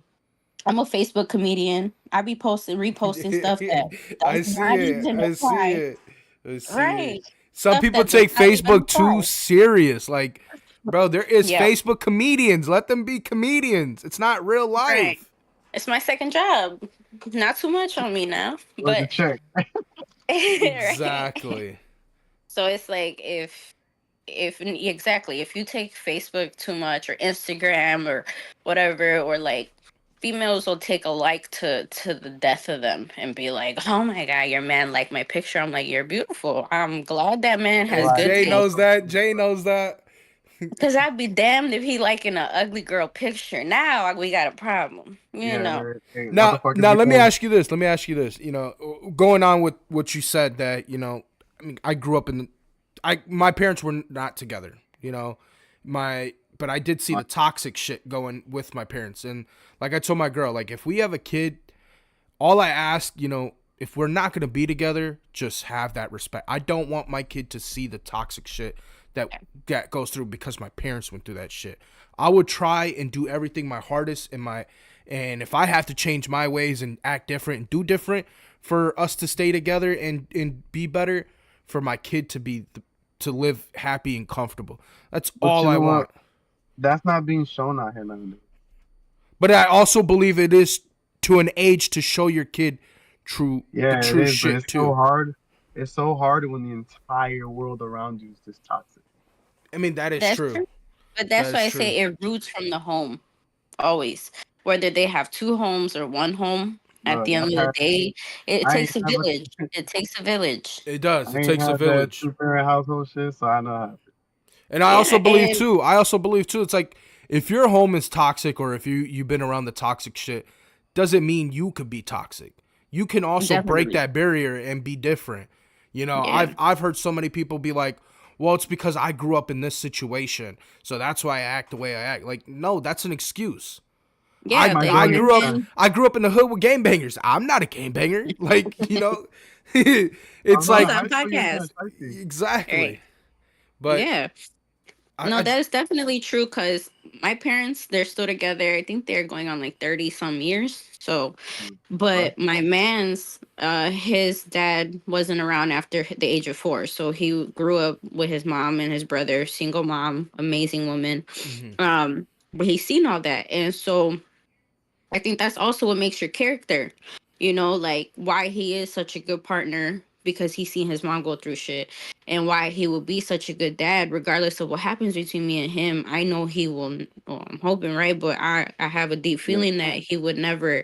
I'm a Facebook comedian. I be posting, reposting stuff that I does see not it. even I see apply. it. I see it. Right. Some Stuff people that does take not even Facebook too apply. serious. Like, bro, there is Yeah. Facebook comedians. Let them be comedians. It's not real Right. life. It's my second job. Not too much on me now, Where's the but check? right. Exactly. So it's like, if exactly, if you take Facebook too much, or Instagram, or whatever, or like, females will take a like to the death of them and be like, oh my god, your man liked my picture. I'm like, you're beautiful. I'm glad that man has Hey, Right. good Jay taste. knows that. Jay knows that. Because I'd be damned if he liking an ugly girl picture. Now we got a problem, you Yeah, know. hey, Now, motherfuckers let me become ask you this. Let me ask you this. You know, going on with what you said, that I mean, I grew up in, my parents were not together. You know, but I did see the toxic shit going with my parents, and like I told my girl, like, if we have a kid, all I ask, if we're not gonna be together, just have that respect. I don't want my kid to see the toxic shit that goes through because my parents went through that shit. I would try and do everything my hardest, and if I have to change my ways and act different and do different for us to stay together and be better, for my kid to live happy and comfortable. That's but all you I know what? want. That's not being shown out here nowadays. But I also believe it is to an age to show your kid the Yeah, it true is, but shit it's so too. hard. It's so hard when the entire world around you is just toxic. I mean, that is That's true. true. But That that's is why I true. say it roots from the home, always. Whether they have two homes or one home, at Bro, the end of the day, it I ain't takes a never, village. It takes a village. It does. I It ain't takes a had that village. two-parent household shit, so I know how. And I also Yeah, believe and too. I also believe too. It's like, if your home is toxic, or if you've been around the toxic shit, doesn't mean you could be toxic. You can also break definitely. that barrier and be different. Yeah, I've heard so many people be like, "Well, it's because I grew up in this situation, so that's why I act the way I act." Like, no, that's an excuse. yeah. My Like, daughter, women, I grew up in the hood with gangbangers. I'm not a gangbanger. Like, I don't it's know, he's in like, on high school, you was podcast. getting spicy. exactly. Right. But Yeah. No, I that is definitely true, because my parents, they're still together. I think they're going on like 30 some years. So, Right? but my man's, his dad wasn't around after the age of 4. So he grew up with his mom and his brother, single mom, amazing woman. mhm. But he's seen all that. And so I think that's also what makes your character, like why he is such a good partner, because he's seen his mom go through shit, and why he will be such a good dad, regardless of what happens between me and him. I know he will, well, I'm hoping, right? But I have a deep Yeah. feeling that he would never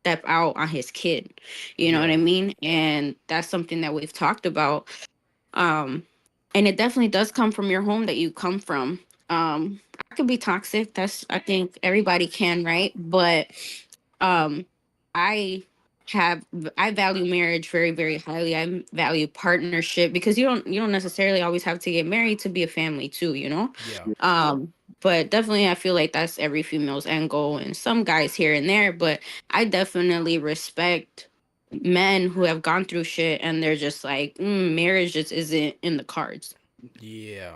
step out on his kid. You know what I Yeah. mean? And that's something that we've talked about. Um, and it definitely does come from your home that you come from. I could be toxic. I think everybody can, right? But um I I value marriage very, very highly. I value partnership because you don't necessarily always have to get married to be a family too, you know. Yeah. But definitely I feel like that's every female's end goal, and some guys here and there, but I definitely respect men who have gone through shit and they're just like, marriage just isn't in the cards. Yeah.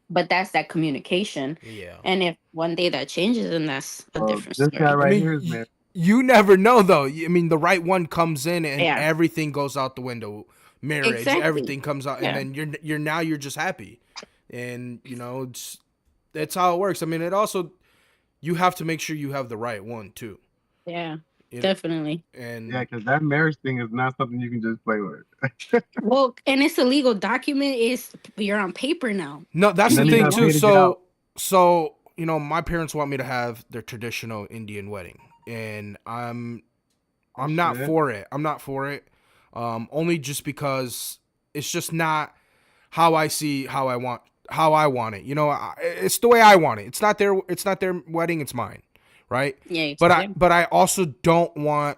But that's that communication. Yeah. And if one day that changes, then that's a different This guy story. right I mean, here is married. you never know though. I mean, the right one comes in and Yeah. everything goes out the window. Marriage, Exactly. everything comes out, Yeah. and then you're just happy, and that's how it works. I mean, it also you have to make sure you have the right one too. Yeah, You know, definitely. and Yeah, because that marriage thing is not something you can just play with. Well, and it's a legal document. You're on paper now. no, that's And the then you thing gotta too. pay to get out. So my parents want me to have their traditional Indian wedding, and I'm not Shit. for it. I'm not for it. Only just because it's just not how I want it. You know, it's the way I want it. It's not their wedding. It's mine, right? Yeah, But I also don't want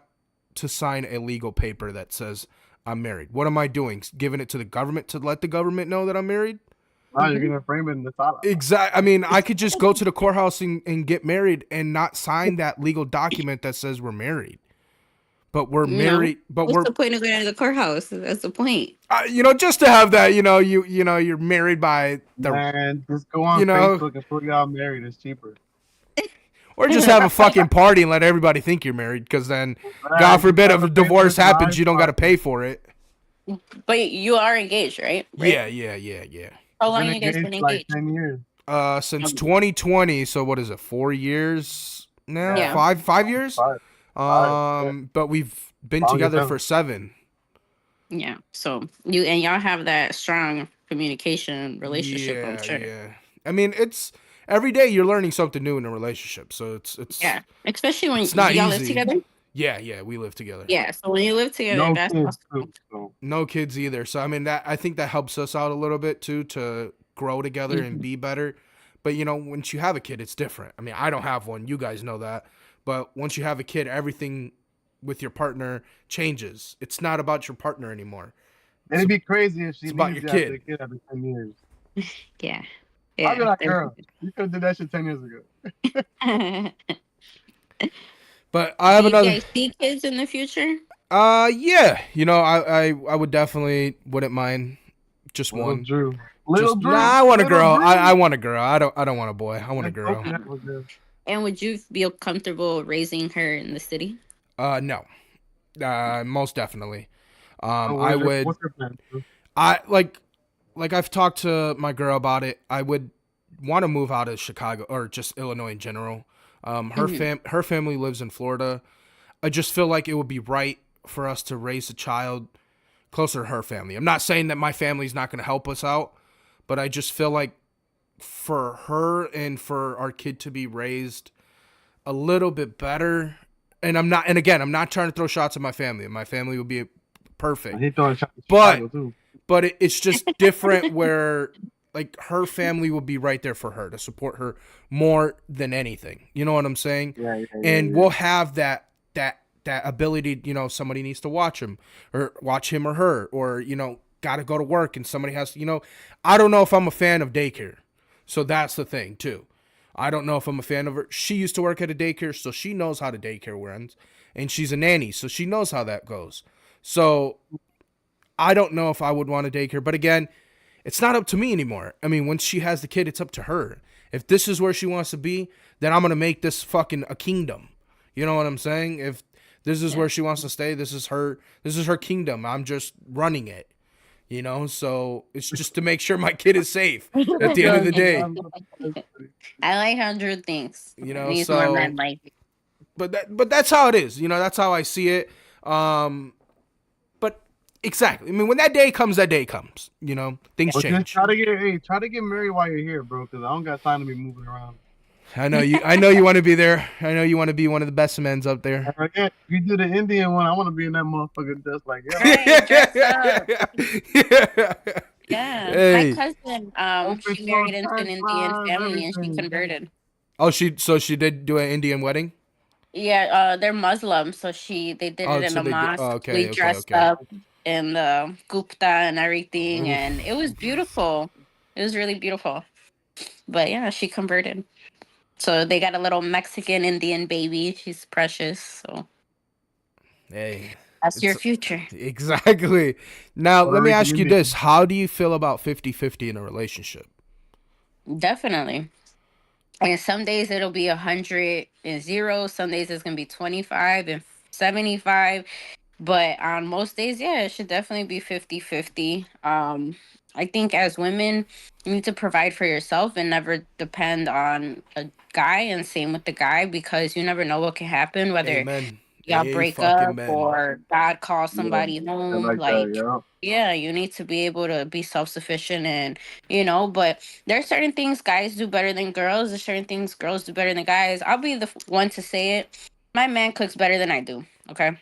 to sign a legal paper that says I'm married. What am I doing? Giving it to the government to let the government know that I'm married? Oh, you're gonna frame it in the sala. Exactly. I mean, I could just go to the courthouse and get married and not sign that legal document that says we're married. But we're married. But What's the point of going to the courthouse? That's the point. Just to have that, you're married by the, Man, just go on Facebook and put y'all married. It's cheaper. or just have a fucking party and let everybody think you're married. Because then, God forbid, if a divorce happens, you don't got to pay for it. But you are engaged, right? Yeah. How long you guys been engaged? Like 10 years. Since 2020. So what is it? 4 years now? Yeah. 5 years. Five. But we've been Long together as for 7. Yeah. So y'all have that strong communication relationship, I'm sure. Yeah. I mean, it's every day you're learning something new in a relationship. So it's Yeah. Especially when it's not y'all easy. live together. Yeah, we live together. Yeah. So when you live together, No that's kids, awesome. too, so. No kids either. So I mean I think that helps us out a little bit too to grow together and be better. But once you have a kid, it's different. I mean, I don't have one. You guys know that. But once you have a kid, everything with your partner changes. It's not about your partner anymore. And it'd be crazy if she it's about leaves your you after kid. the kid after 10 years. Yeah. I'd be like, girl, you could have did that shit 10 years ago. But I have another. Do you guys see kids in the future? Yeah. I would definitely wouldn't mind just Little one. Drew. Nah, I want a girl. I want a girl. I don't want a boy. I want a girl. And would you feel comfortable raising her in the city? No. Most definitely. I would. What's your plan? I like I've talked to my girl about it. I would want to move out of Chicago or just Illinois in general. Her family lives in Florida. I just feel like it would be right for us to raise a child closer to her family. I'm not saying that my family's not going to help us out, but I just feel like for her and for our kid to be raised a little bit better. And I'm not trying to throw shots at my family. My family would be perfect. But it's just different where like her family will be right there for her to support her more than anything. You know what I'm saying? Yeah. We'll have that ability, somebody needs to watch him or her, or, got to go to work and somebody has, I don't know if I'm a fan of daycare. So that's the thing too. I don't know if I'm a fan of her. She used to work at a daycare, so she knows how the daycare runs, and she's a nanny, so she knows how that goes. So I don't know if I would want a daycare, but again, it's not up to me anymore. I mean, once she has the kid, it's up to her. If this is where she wants to be, then I'm going to make this fucking a kingdom. You know what I'm saying? If this is where she wants to stay, this is her kingdom. I'm just running it. So it's just to make sure my kid is safe at the end of the day. I like how Drew thinks. So, more men like it. But that's how it is. That's how I see it. But exactly. I mean, when that day comes, things change. Try to get married while you're here, bro, because I don't got time to be moving around. I know you want to be there. I know you want to be one of the best men's up there. If you do the Indian one, I want to be in that motherfucker just like Yeah. Hey. My cousin, she married into an Indian family and she converted. Oh, she did do an Indian wedding? Yeah, they're Muslim, so they did it Oh, in so a they did. mosque. Oh, We okay, okay, dressed okay. up in the gupta and everything, and it was Oof. beautiful. It was really beautiful. But yeah, she converted. So they got a little Mexican Indian baby. She's precious. So Hey, that's your it's future. exactly. Now, Puerto let me Rican ask you Indian. this. How do you feel about 50-50 in a relationship? Definitely. And some days it'll be 100 and 0. Some days it's gonna be 25 and 75. But on most days, yeah, it should definitely be 50-50. I think as women, you need to provide for yourself and never depend on a guy, and same with the guy, because you never know what can happen, whether Amen. y'all break up Amen. or God calls Yeah, somebody I home. like that. Like, Yeah. yeah, you need to be able to be self-sufficient, and but there's certain things guys do better than girls. There's certain things girls do better than guys. I'll be the one to say it. My man cooks better than I do. Okay.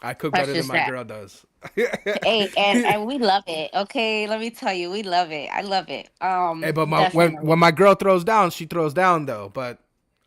I cook That's better than just my that. girl does. Hey, and we love it. Okay, let me tell you, we love it. I love it. Hey, but when Definitely. my girl throws down, she throws down though. But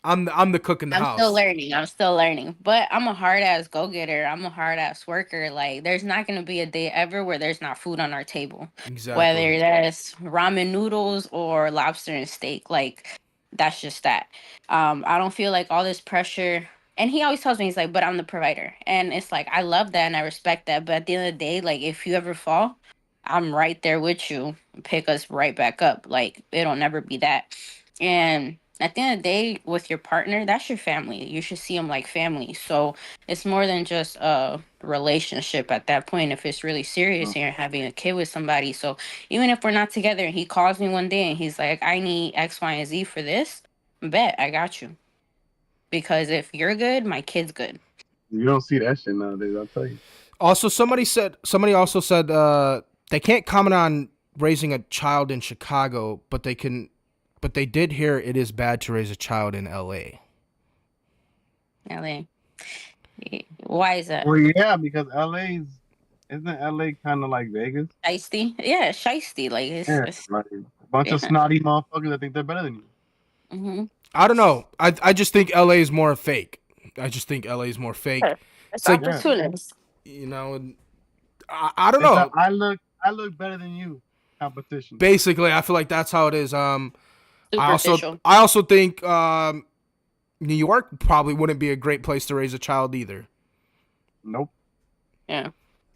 I'm the cook in the I'm still house. learning. I'm still learning. But I'm a hard ass go getter. I'm a hard ass worker. Like, there's not gonna be a day ever where there's not food on our table. Exactly. Whether that's ramen noodles or lobster and steak. Like, that's just that. I don't feel like all this pressure. And he always tells me, he's like, but I'm the provider. And it's like, I love that and I respect that. But at the end of the day, like, if you ever fall, I'm right there with you. Pick us right back up. Like, it'll never be that. And at the end of the day, with your partner, that's your family. You should see them like family. So it's more than just a relationship at that point. If it's really serious and you're having a kid with somebody, so even if we're not together, and he calls me one day and he's like, "I need X, Y, and Z for this," bet I got you. Because if you're good, my kid's good. You don't see that shit nowadays. I'll tell you. Also, somebody also said they can't comment on raising a child in Chicago, but they did hear it is bad to raise a child in L.A. LA. Why is that? Well, yeah, because isn't LA kind of like Vegas? Shiesty? Yeah, shiesty. Like Yeah, it's like a bunch of yeah. snotty motherfuckers that think they're better than you. Mm-hmm. I don't know. I just think L.A. is more fake. I just think L.A. is more fake. It's It's like, Yeah, opportunist. you know, I don't it's a know. I look better than you competition. Basically, I feel like that's how it is. Superficial. I also think New York probably wouldn't be a great place to raise a child either. Nope. Yeah.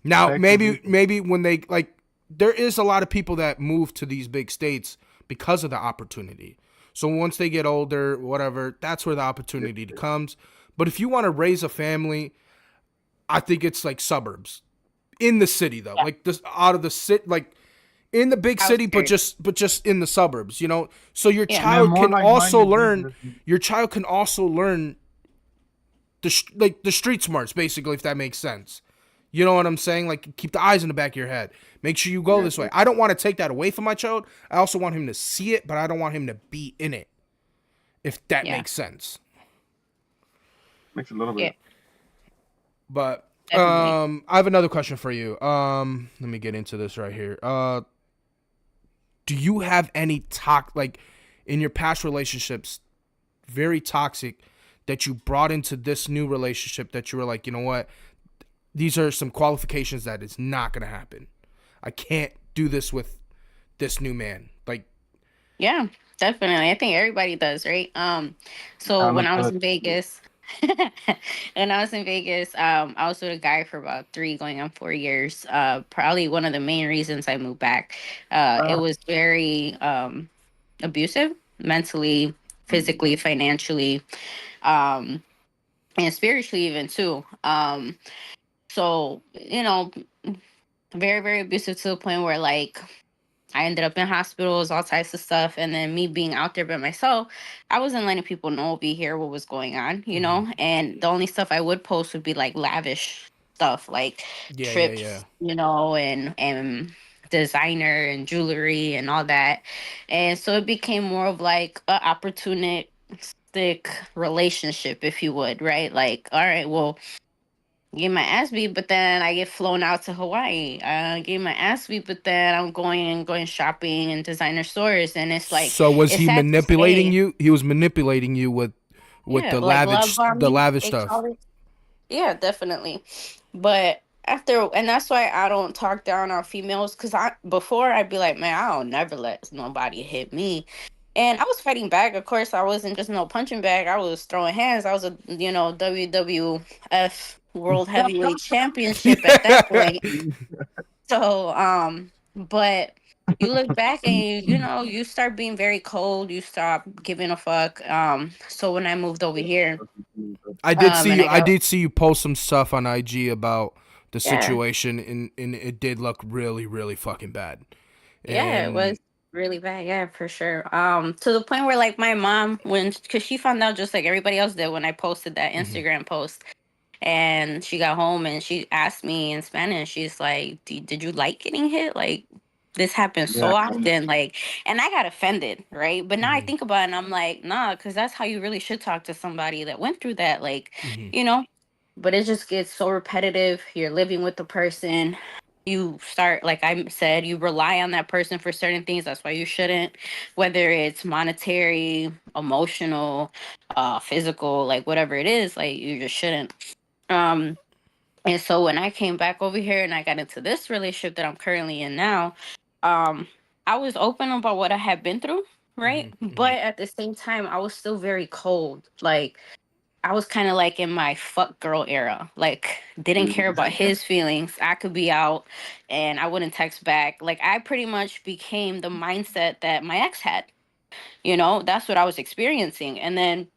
Now, Texas, maybe when they like, there is a lot of people that move to these big states because of the opportunity. So once they get older, whatever, that's where the opportunity comes. But if you want to raise a family, I think it's like suburbs in the city though, Yeah. like this out of the city, like in the big city, but Outskirts. just in the suburbs, you know. So Yeah. and then child more can also like-minded learn. business. Your child can also learn like the street smarts, basically, if that makes sense. You know what I'm saying? Like, keep the eyes in the back of your head. Make sure you go Yeah, this way. I don't want to take that away from my child. I also want him to see it, but I don't want him to be in it. If that Yeah. makes sense. makes a little Yeah. bit. But Definitely. I have another question for you. Let me get into this right here. Do you have any like in your past relationships, very toxic, that you brought into this new relationship that you were like, you know what? These are some qualifications that is not gonna happen. I can't do this with this new man. Like, Yeah, definitely. I think everybody does, right? So when I was in Accountability. Vegas, I was with a guy for about 3 going on 4 years. Probably one of the main reasons I moved back. It was very abusive, mentally, physically, financially, um, and spiritually even too. So very, very abusive to the point where like I ended up in hospitals, all types of stuff. And then me being out there by myself, I wasn't letting people know over here what was going on. And the only stuff I would post would be like lavish stuff, like yeah. trips, and designer and jewelry and all that. And so it became more of like a opportunistic relationship, if you would, right? Like, all right, well, get my ass beat, but then I get flown out to Hawaii. Get my ass beat, but then I'm going shopping in designer stores, and it's like So was it's he sad to manipulating say. you? He was manipulating you with with Yeah, like love the bombing, lavish they stuff. call it. Yeah, definitely. But after, and that's why I don't talk down on females, because before I'd be like, man, I don't never let nobody hit me. And I was fighting back. Of course, I wasn't just no punching bag. I was throwing hands. I was a, WWF World Heavyweight Championship at that point. So, but you look back and you start being very cold. You stop giving a fuck. So when I moved over here, and I I got, did see you post some stuff on IG about the yeah. situation, and it did look really, really fucking bad. Yeah, it was And really bad. Yeah, for sure. To the point where like my mom, because she found out just like everybody else did when I posted that Mhm. Instagram post, and she got home and she asked me in Spanish. She's like, "Did you like getting hit? Like, this happens Yeah. so often." Like, and I got offended, right? But now I Mhm. think about it, and I'm like, nah, because that's how you really should talk to somebody that went through that. Like, Mhm. you know. But it just gets so repetitive. You're living with the person, you start, like I said, you rely on that person for certain things. That's why you shouldn't, whether it's monetary, emotional, physical, like whatever it is, like you just shouldn't. um and so when I came back over here and I got into this relationship that I'm currently in now, um I was open about what I had been through, right? Mhm. But Mhm. at the same time I was still very cold. Like, I was kind of like in my fuck girl era. Like, didn't care Mhm. about his feelings. I could be out and I wouldn't text back. Like, I pretty much became the mindset that my ex had. That's what I was experiencing. And then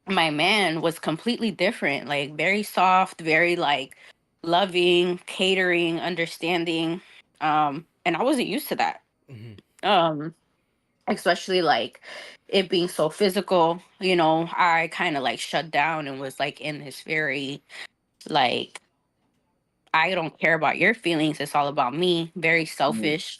my man was completely different, like very soft, very like loving, catering, understanding. And I wasn't used to that. Mhm. Um, Especially like it being so physical. I kind of like shut down and was like in this very like, I don't care about your feelings, it's all about me, very selfish.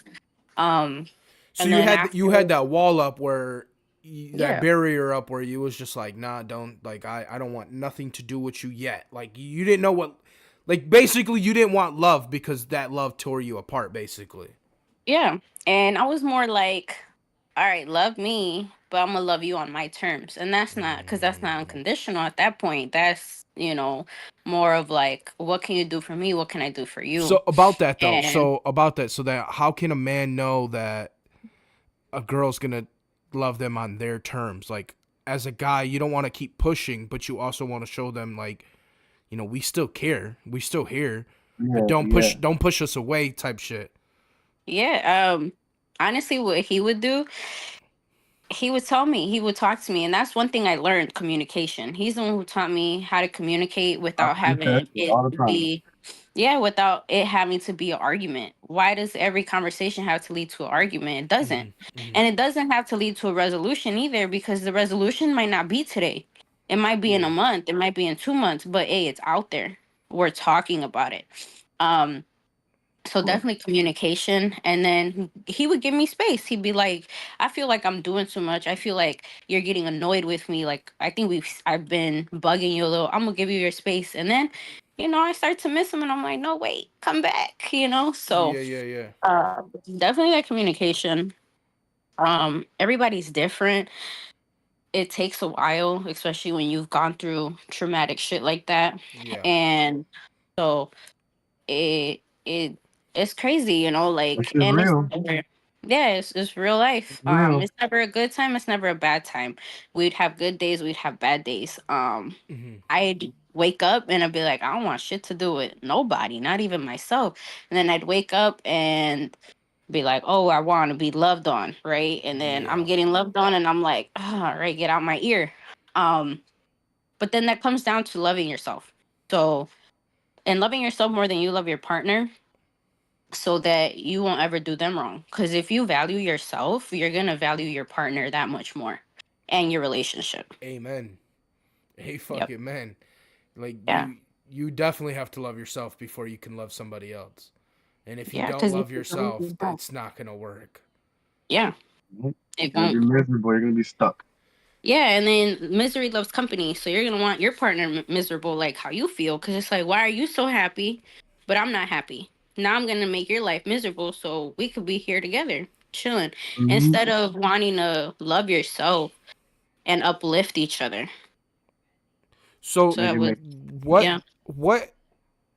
um So and then you after, had that wall up where that yeah, barrier up where you was just like, nah, don't, like, I don't want nothing to do with you yet. Like, you didn't know what, like, basically you didn't want love because that love tore you apart, basically. yeah. And I was more like, all right, love me, but I'm gonna love you on my terms. And that's not, because that's not unconditional at that point. That's more of like, what can you do for me, what can I do for you? So about that though, And so that how can a man know that a girl's gonna love them on their terms? Like, as a guy, you don't want to keep pushing, but you also want to show them, like, we still care, we still here, but Yeah, yeah. don't push us away, type shit. yeah, honestly, what he would do, he would tell me, he would talk to me. And that's one thing I learned: communication. He's the one who taught me how to communicate I without preach that having shit it all the time. be, yeah, without it having to be an argument. Why does every conversation have to lead to an argument? It doesn't. Hmm. Hmm. And it doesn't have to lead to a resolution either, because the resolution might not be today. It might be in a Yeah. month, it might be in 2 months, but hey, it's out there. We're talking about it. Um, so Right. definitely communication. And then he would give me space. He'd be like, I feel like I'm doing too much, I feel like you're getting annoyed with me, like I think I've been bugging you a little, I'm gonna give you your space. And then I start to miss him and I'm like, no, wait, come back. So Yeah, yeah, yeah. uh definitely that communication. Everybody's different. It takes a while, especially when you've gone through traumatic shit like that. Yeah. And so it it's crazy, That like, shit's and it's real. never, yeah, it's real It's life. real. It's never a good time, it's never a bad time. We'd have good days, we'd have bad days. Hmm. I'd wake up and I'd be like, I don't want shit to do with nobody, not even myself. And then I'd wake up and be like, oh, I want to be loved on, right? And then I'm Yeah. getting loved on and I'm like, all right, get out my ear. um but then that comes down to loving yourself. So, and loving yourself more than you love your partner, so that you won't ever do them wrong. Because if you value yourself, you're going to value your partner that much more, and your relationship. Amen. Hey, Yep. fucking man. Like, Yeah. you definitely have to love yourself before you can love somebody else. And if you Yeah. don't Because love yourself, it's not gonna work. yeah, You're it gonna be won't. miserable. You're gonna be stuck. Yeah. And then misery loves company. So you're going to want your partner miserable, like how you feel. Because it's like, why are you so happy, but I'm not happy? Now I'm going to make your life miserable so we could be here together, chilling, Hmm. instead of wanting to love yourself and uplift each other. So, So that You was, make yeah.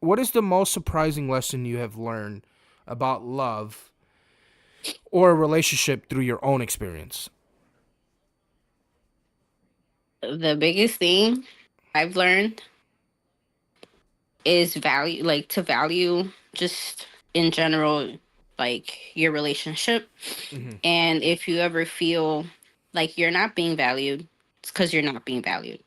what is the most surprising lesson you have learned about love or a relationship through your own experience? The biggest thing I've learned is value, like to value just in general, like your relationship. Mm-hmm. And if you ever feel like you're not being valued, it's because you're not being valued.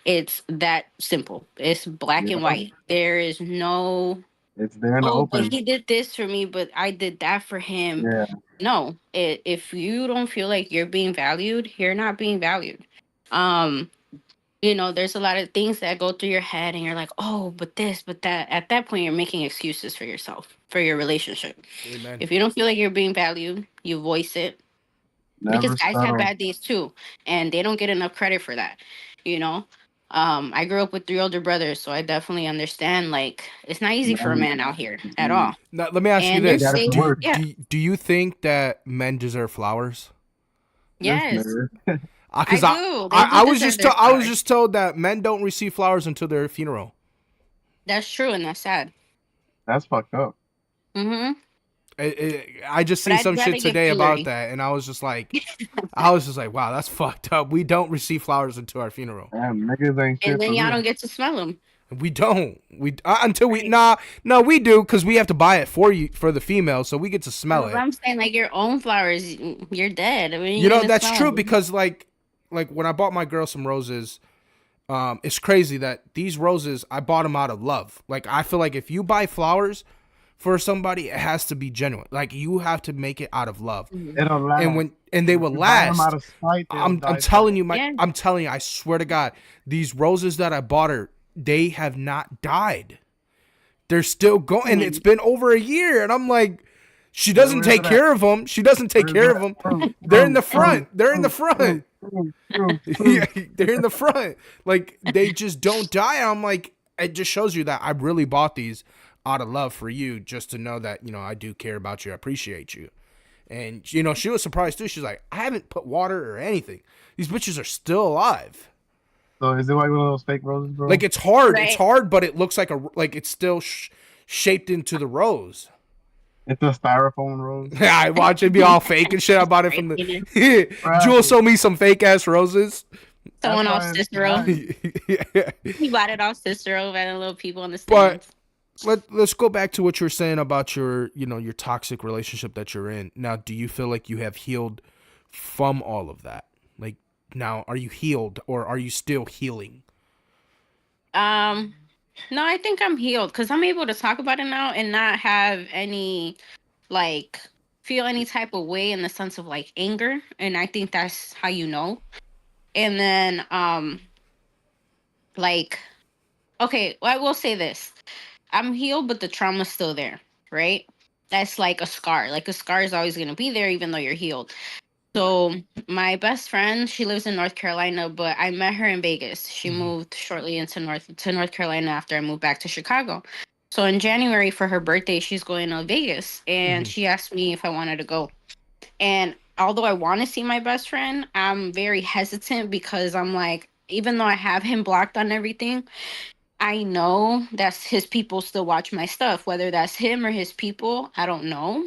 It's that simple. It's black and yeah. white. There is no, It's there in the oh, but open. he did this for me, but I did that for him. Yeah. No, if you don't feel like you're being valued, you're not being valued. Um, there's a lot of things that go through your head, and you're like, oh, but this, but that. At that point, you're making excuses for yourself, for your relationship. Amen. If you don't feel like you're being valued, you voice it, because Never guys have settle. bad days too, and they don't get enough credit for that. You know, I grew up with 3 older brothers, so I definitely understand. Like, it's not easy for a Man, man out here at all. Now, let me ask you And you this: there's gotta days, put work. yeah, do you think that men deserve flowers? This yes, nigga. Because I do. They do I was deserve just their I was flowers. just told that men don't receive flowers until their funeral. That's true, and that's sad. That's fucked up. Mm-hmm. I just But seen I'd some rather shit give today about jewelry. that, and I was just like, wow, that's fucked up. We don't receive flowers until our funeral. Damn, niggas ain't And shit then for y'all real. don't get to smell them. We don't. We until we Right. no we do because we have to buy it for you for the female, so we get to smell But it. I'm saying, like, your own flowers, you're dead. When are You you know gonna that's smell true them? because like when I bought my girl some roses, it's crazy that these roses I bought them out of love. Like I feel like if you buy flowers for somebody, it has to be genuine. Like you have to make it out of love, Mhm. It'll last. and they If will you buy them out last. of spite, they'll I'm die telling fast. you, Yeah. I'm telling you, I swear to God, these roses that I bought her, they have not died. They're still going, and it's Mhm. been over a year, and I'm like, she Where, doesn't where's take it at? care of them. She doesn't take Where's care it of at? them. Prove, They're in the prove, prove, front. They're in the prove, front. prove, prove, Yeah, prove. they're in the front. Like they just don't die. And I'm like, it just shows you that I really bought these out of love for you, just to know that I do care about you, I appreciate you. And she was surprised too. She's like, I haven't put water or anything. These bitches are still alive. So is it like one of those fake roses, bro? Like it's hard. It's Right. hard, but it looks like it's still shaped into the rose. It's a styrofoam rose. I watch it be all fake and shit. I bought it from Right. the Jewel sold me some fake ass roses. That's Someone off why it's Cicero. nice. He bought it off Cicero, by the little people in the But stands. let's go back to what you were saying about your your toxic relationship that you're in. Now, do you feel like you have healed from all of that? Like now, are you healed or are you still healing? No, I think I'm healed because I'm able to talk about it now and not have any, like, feel any type of way in the sense of like anger. And I think that's how you know. And then, like, okay, well, I will say this. I'm healed, but the trauma's still there, right? That's like a scar. Like a scar is always going to be there, even though you're healed. So my best friend, she lives in North Carolina, but I met her in Vegas. She moved shortly into North Carolina after I moved back to Chicago. So in January for her birthday, she's going to Vegas, and Mhm. she asked me if I wanted to go. And although I want to see my best friend, I'm very hesitant because I'm like, even though I have him blocked on everything, I know that his people still watch my stuff, whether that's him or his people, I don't know.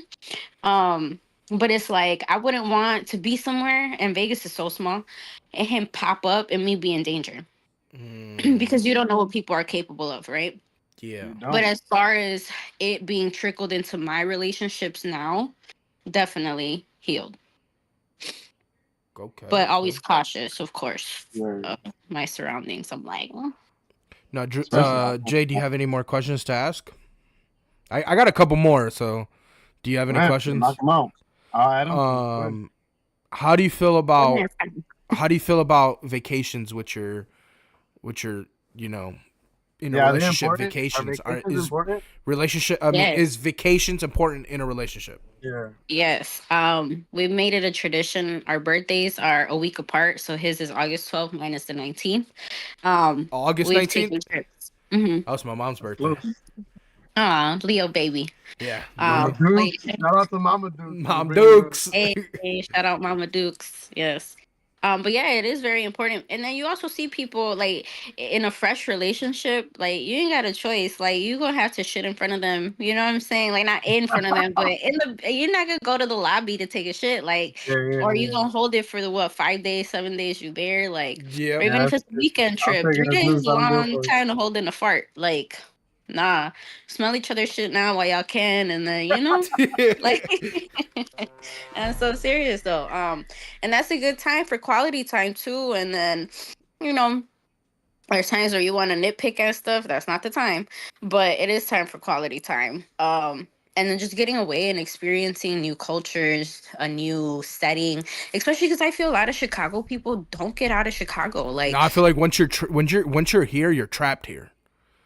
Um, but it's like I wouldn't want to be somewhere, and Vegas is so small, and him pop up and me be in danger because you don't know what people are capable of, right? Yeah. You But don't. as far as it being trickled into my relationships now, definitely healed, Okay. but always cautious, of course, Word. of my surroundings. I'm like, well, Now, Especially Jay, do you have any more questions to ask? I got a couple more. So, do you have any man, questions? knock them out. I don't. Go ahead. How do you feel about goodness. vacations with your in a Yeah, are they relationship? important? Are Vacations vacations important? relationship. I mean, Yes. is vacations important in a relationship? Yeah. Yes. We've made it a tradition. Our birthdays are a week apart. So his is August 12th, mine is the 19th. August We've 19th. taken trips. Mm-hmm. That was my mom's birthday. Close. Leo baby. Yeah. Mama Wait. Dukes. Shout out to Mama Dukes. Mom for bringing Dukes. Hey, shout out Mama Dukes. Yes. But yeah, it is very important. And then you also see people like in a fresh relationship, like you ain't got a choice. Like you gonna have to shit in front of them. You know what I'm saying? Like not in front of them, but in the you're not gonna go to the lobby to take a shit. Like Yeah, yeah, or you yeah. gonna hold it for the what 5 days, 7 days you there, like or Yep. even Yeah, if it's a weekend I'm trip, taking three as days loose is as a I can do long for you. time to hold in a fart. Like, nah. Smell each other's shit now while y'all can and then like and so serious though. And that's a good time for quality time too. And then, you know, there's times where you want to nitpick and stuff. That's not the time, but it is time for quality time. And then just getting away and experiencing new cultures, a new setting, especially because I feel a lot of Chicago people don't get out of Chicago. No, Like, I feel like once you're here, you're trapped here.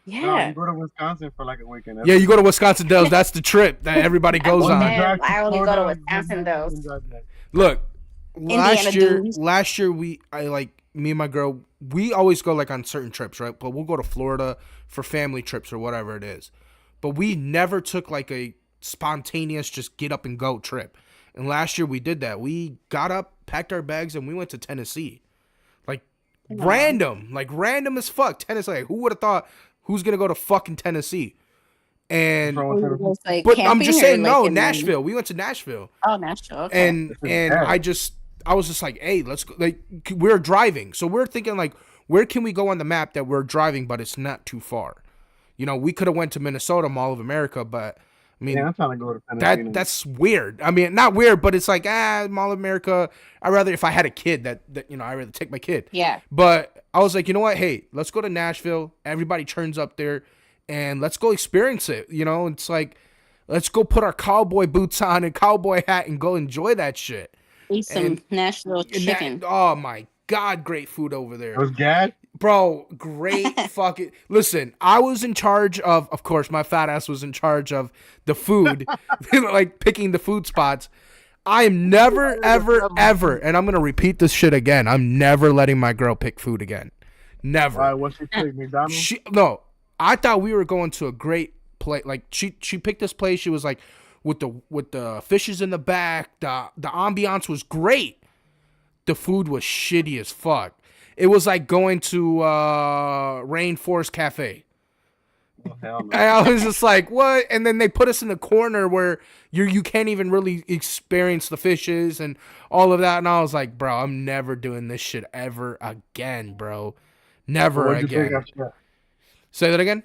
No, you yeah. go to Wisconsin for like a weekend. That's Yeah, it. you go to Wisconsin Dells. That's the trip that everybody I goes mean, Or you on. drive to I only go to Florida, Wisconsin though. then drive back. Look, Indiana dudes. last year I like me and my girl, we always go like on certain trips, right? But we'll go to Florida for family trips or whatever it is. But we never took like a spontaneous just get up and go trip. And last year we did that. We got up, packed our bags, and we went to Tennessee. Like random as fuck. Tennessee. Like, who would have thought who's gonna go to fucking Tennessee? What's And wrong with Tennessee? Just like but I'm just camping or saying, like no, in Nashville. We went to Nashville. oh Nashville. Okay. This is And bad. I was just like, hey, let's go. Like, we're driving, so we're thinking like, where can we go on the map that we're driving, but it's not too far. You know, we could have went to Minnesota, Mall of America, but I mean, Yeah, I'm trying to go to Tennessee. now. that's weird. I mean, not weird, but it's like Mall of America. I rather if I had a kid that I rather take my kid. Yeah. But I was like, you know what? Hey, let's go to Nashville. Everybody turns up there, and let's go experience it. You know, it's like, let's go put our cowboy boots on and cowboy hat and go enjoy that shit. Eat some And- Nashville chicken. Oh my god, great food over there. It was gas. Bro, great fucking. Listen, I was in charge of course, my fat ass was in charge of the food, like picking the food spots. I am never, ever, and I'm going to repeat this shit again. I'm never letting my girl pick food again. Never. All right, what she picked? McDonald's? No, I thought we were going to a great place. Like, she picked this place. She was like, with the fishes in the back, the ambiance was great. The food was shitty as fuck. It was like going to Rainforest Cafe. Oh, hell no. And I was just like, what? And then they put us in the corner where you can't even really experience the fishes and all of that. And I was like, bro, I'm never doing this shit ever again, bro. Never What'd you pick again. after that? Say that again?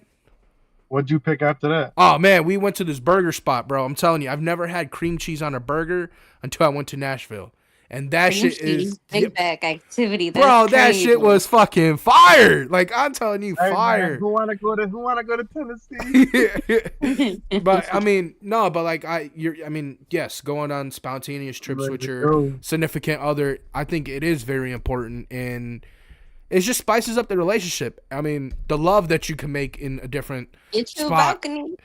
What'd you pick after that? Oh, man, we went to this burger spot, bro. I'm telling you, I've never had cream cheese on a burger until I went to Nashville. And that shit is... big bag activity. That's Bro, that crazy. shit was fucking fire. Like, I'm telling you, Hey, fire. man, who wanna go to Tennessee? But I mean, no, but like yes, going on spontaneous trips with your significant other, I think it is very important, and it just spices up the relationship. I mean, the love that you can make in a different Get your spot. balcony.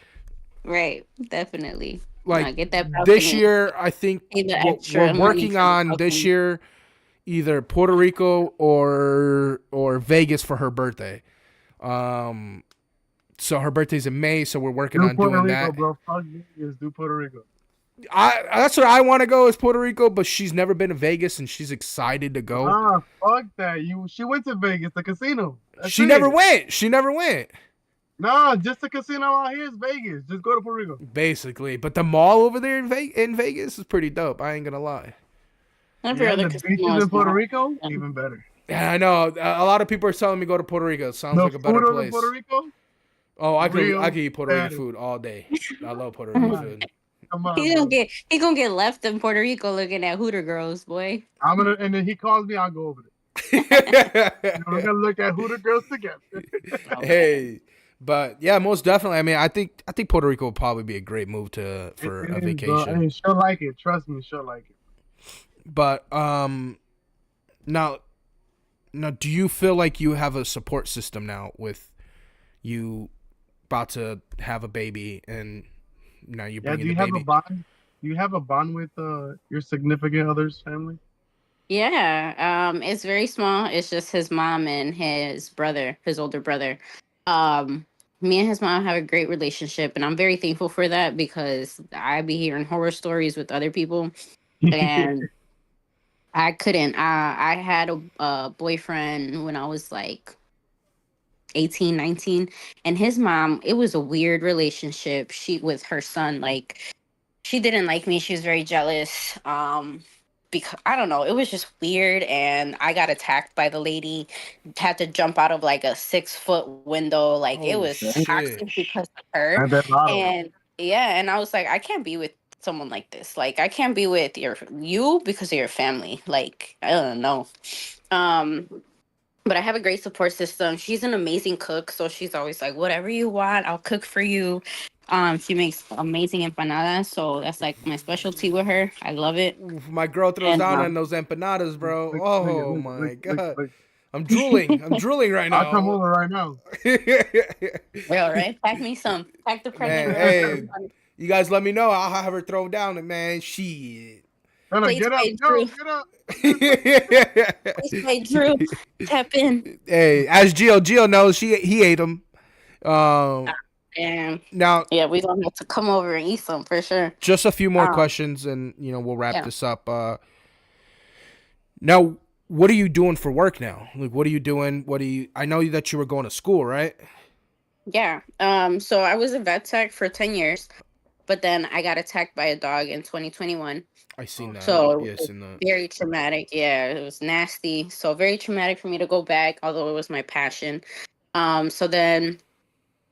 Right, definitely. Like get that balcony. this year, I think Pay the what extra we're money working for the on this balcony. year, either Puerto Rico or Vegas for her birthday. So her birthday's in May, so we're working on Puerto doing Rico, that. bro. Fuck Vegas. Do Puerto Rico. That's what I want to go is Puerto Rico, but she's never been to Vegas and she's excited to go. Ah, fuck that. She went to Vegas, the casino. That's She it. never went. She never went. Nah, just the casino out here is Vegas. Just go to Puerto Rico. Basically, but the mall over there in Vegas is pretty dope. I ain't gonna lie. Every Yeah, other the casino beaches is in Puerto not. Rico, even better. Yeah, I know. A lot of people are telling me go to Puerto Rico. It sounds The like a better food in place. Puerto Rico? Oh, I real could eat Puerto Rican better. food all day. I love Puerto Rican food. Come on, He bro. gonna get left in Puerto Rico looking at Hooter girls, boy. And then he calls me, I'll go over there. We're gonna look at who the girls together. Hey, but yeah, most definitely. I mean, I think Puerto Rico would probably be a great move for It a is, vacation. bro. I mean, she'll like it. Trust me, she'll like it. But now, do you feel like you have a support system now with you about to have a baby and now you're Yeah, bringing do you the have baby? a bond? Do you have a bond with your significant other's family? Yeah, it's very small. It's just his mom and his brother, his older brother. Me and his mom have a great relationship, and I'm very thankful for that because I be hearing horror stories with other people, and I couldn't. I had a boyfriend when I was like 18, 19, and his mom, it was a weird relationship. She with her son, like she didn't like me. She was very jealous. Because I don't know, it was just weird, and I got attacked by the lady. Had to jump out of like a 6-foot window. Like it Oh was shit. toxic because of her. And that's auto. And yeah, and I was like, I can't be with someone like this. Like I can't be with you because of your family. Like I don't know. Um, but I have a great support system. She's an amazing cook, so she's always like, whatever you want, I'll cook for you. She makes amazing empanadas, so that's like my specialty with her. I love it. Oof, my girl throws And down on those empanadas, bro. Look, look, Oh look, my look, look, god. look. I'm drooling. I'm drooling right I'll come now. over right now. all right, pack me some. Pack the pregnant Man, girl hey, some. you guys let me know. I'll have her throw down, and man, shit. No, no, Please get up, play yo, Drew. get up. Please play Drew. Tap in. Hey, as Gio knows, he ate them. Um, And now yeah, we gonna have to come over and eat some for sure. just a few more Um, questions, and we'll wrap yeah. this up. Now, what are you doing for work now? Like, what are you doing? I know that you were going to school, right? Yeah. So I was a vet tech for 10 years, but then I got attacked by a dog in 2021. I seen that. So it Yeah, I was seen that. very traumatic. Yeah, it was nasty. So very traumatic for me to go back, although it was my passion. So then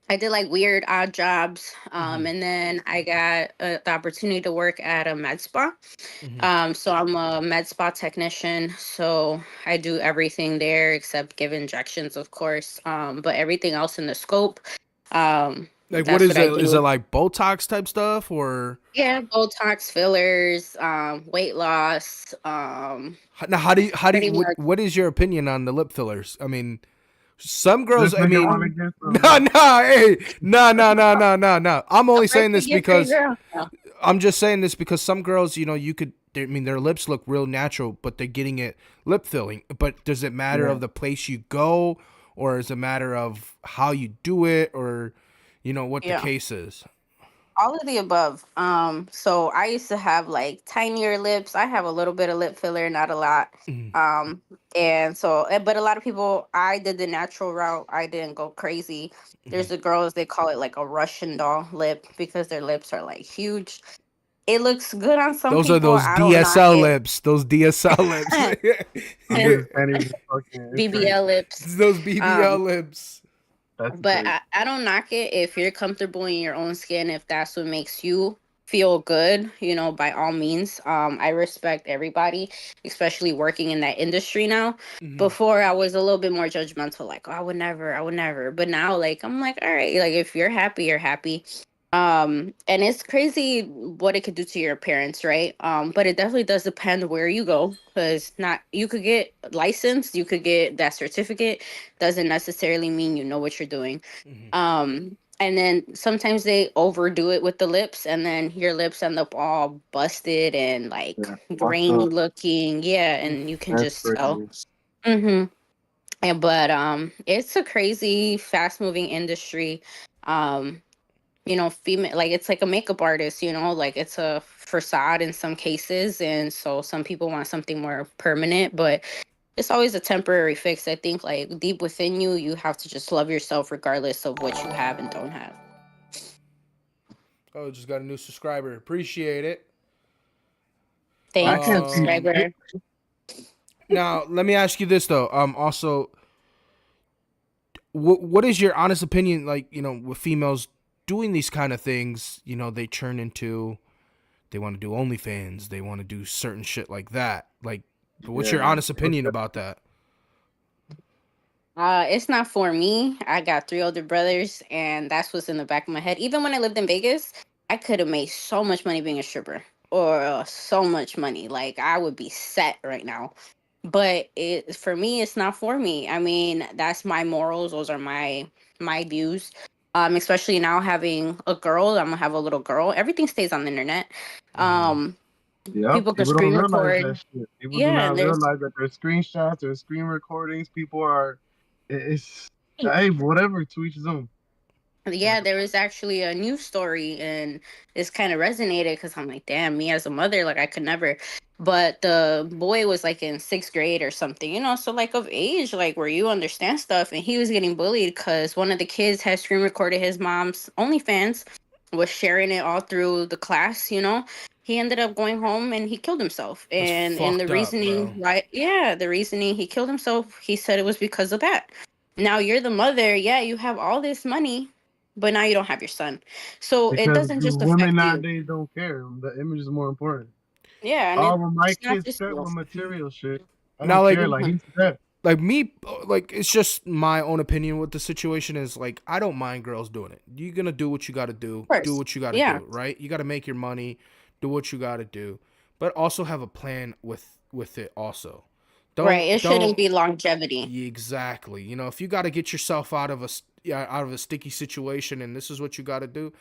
I did like weird odd jobs. Mhm. And then I got the opportunity to work at a med spa. Mhm. So I'm a med spa technician. So I do everything there except give injections, of course. But everything else in the scope. Like, what That's is what I it? Is it do. like Botox type stuff, or Yeah, Botox, fillers, weight loss, now pretty much. what is your opinion on the lip fillers? I mean, some This girls. I nigga want to mean, get no, some. no, hey, no. I'm only saying Birthday this gift for your because girl. No. I'm just saying this because some girls, you could. I mean, their lips look real natural, but they're getting it lip filling. But does it matter Yeah. of the place you go, or is it a matter of how you do it, or what the Yeah. case is? All of the above. So I used to have like tinier lips. I have a little bit of lip filler, not a lot. Mhm. Um, and so, but a lot of people, I did the natural route. I didn't go crazy. There's Mhm. the girls, they call it like a Russian doll lip because their lips are like huge. It looks good on some Those are people. those I don't knock DSL it. lips. Those DSL lips. I'm understanding the fucking. It's crazy. BBL lips. Those BBL Um, lips. That's But crazy. I don't knock it if you're comfortable in your own skin, if that's what makes you feel good, by all means. I respect everybody, especially working in that industry now. Mhm. Before I was a little bit more judgmental, like, oh, I would never. But now, like, I'm like, all right, like if you're happy, you're happy. And it's crazy what it could do to your appearance, right? But it definitely does depend where you go, because not you could get licensed, you could get that certificate, doesn't necessarily mean you know what you're doing. Mhm. And then sometimes they overdo it with the lips, and then your lips end up all busted and like Yeah. Fucked grainy up. looking. Yeah, and you Oof. can That's just tell. crazy. Mm-hmm. And but it's a crazy, fast moving industry. Um, female, like it's like a makeup artist, like it's a facade in some cases, and so some people want something more permanent, but it's always a temporary fix. I think like deep within you, you have to just love yourself regardless of what you have and don't have. Oh, just got a new subscriber. Appreciate it. I Thanks, can't see shit. subscriber. Now let me ask you this though. Also, what is your honest opinion? Like, with females doing these kind of things, they turn into they want to do OnlyFans. They want to do certain shit like that. Like, what's your Yeah. honest opinion about that? It's not for me. I got 3 older brothers, and that's what's in the back of my head. Even when I lived in Vegas, I could have made so much money being a stripper, or so much money. Like I would be set right now. But it for me, it's not for me. I mean, that's my morals. Those are my views. Especially now having a girl, I'm gonna have a little girl. Everything stays on the internet. Mm-hmm. Um, Yep. People can People don't screen realize record. that shit. People do Yeah, and not there's realize that there's screenshots, there's screen recordings. People are. It's hey, whatever. To each his own. Yeah, there was actually a news story, and this kind of resonated because I'm like, damn, me as a mother, like I could never. But the boy was like in sixth grade or something, so like of age, like where you understand stuff, and he was getting bullied because one of the kids had screen recorded his mom's OnlyFans, was sharing it all through the class. He ended up going home and he killed himself. That's And in the fucked up, reasoning, bro. why, yeah, the reasoning he killed himself, he said it was because of that. Now you're the mother, yeah, you have all this money, but now you don't have your son. So it Because doesn't the just women affect you. nowadays don't care. The image is more important. Yeah, and Oh, well, my it's not kid's just set you. with material shit. I Now, don't like, care. Like, he's set. like me, like it's just my own opinion. What the situation is, like, I don't mind girls doing it. You're gonna do what you got to do. Of Do course. what you got to Yeah. do. Right? You got to make your money. Do what you got to do, but also have a plan with it. Also, Right. It shouldn't don't be longevity. exactly. If you got to get yourself out of a sticky situation, and this is what you got to do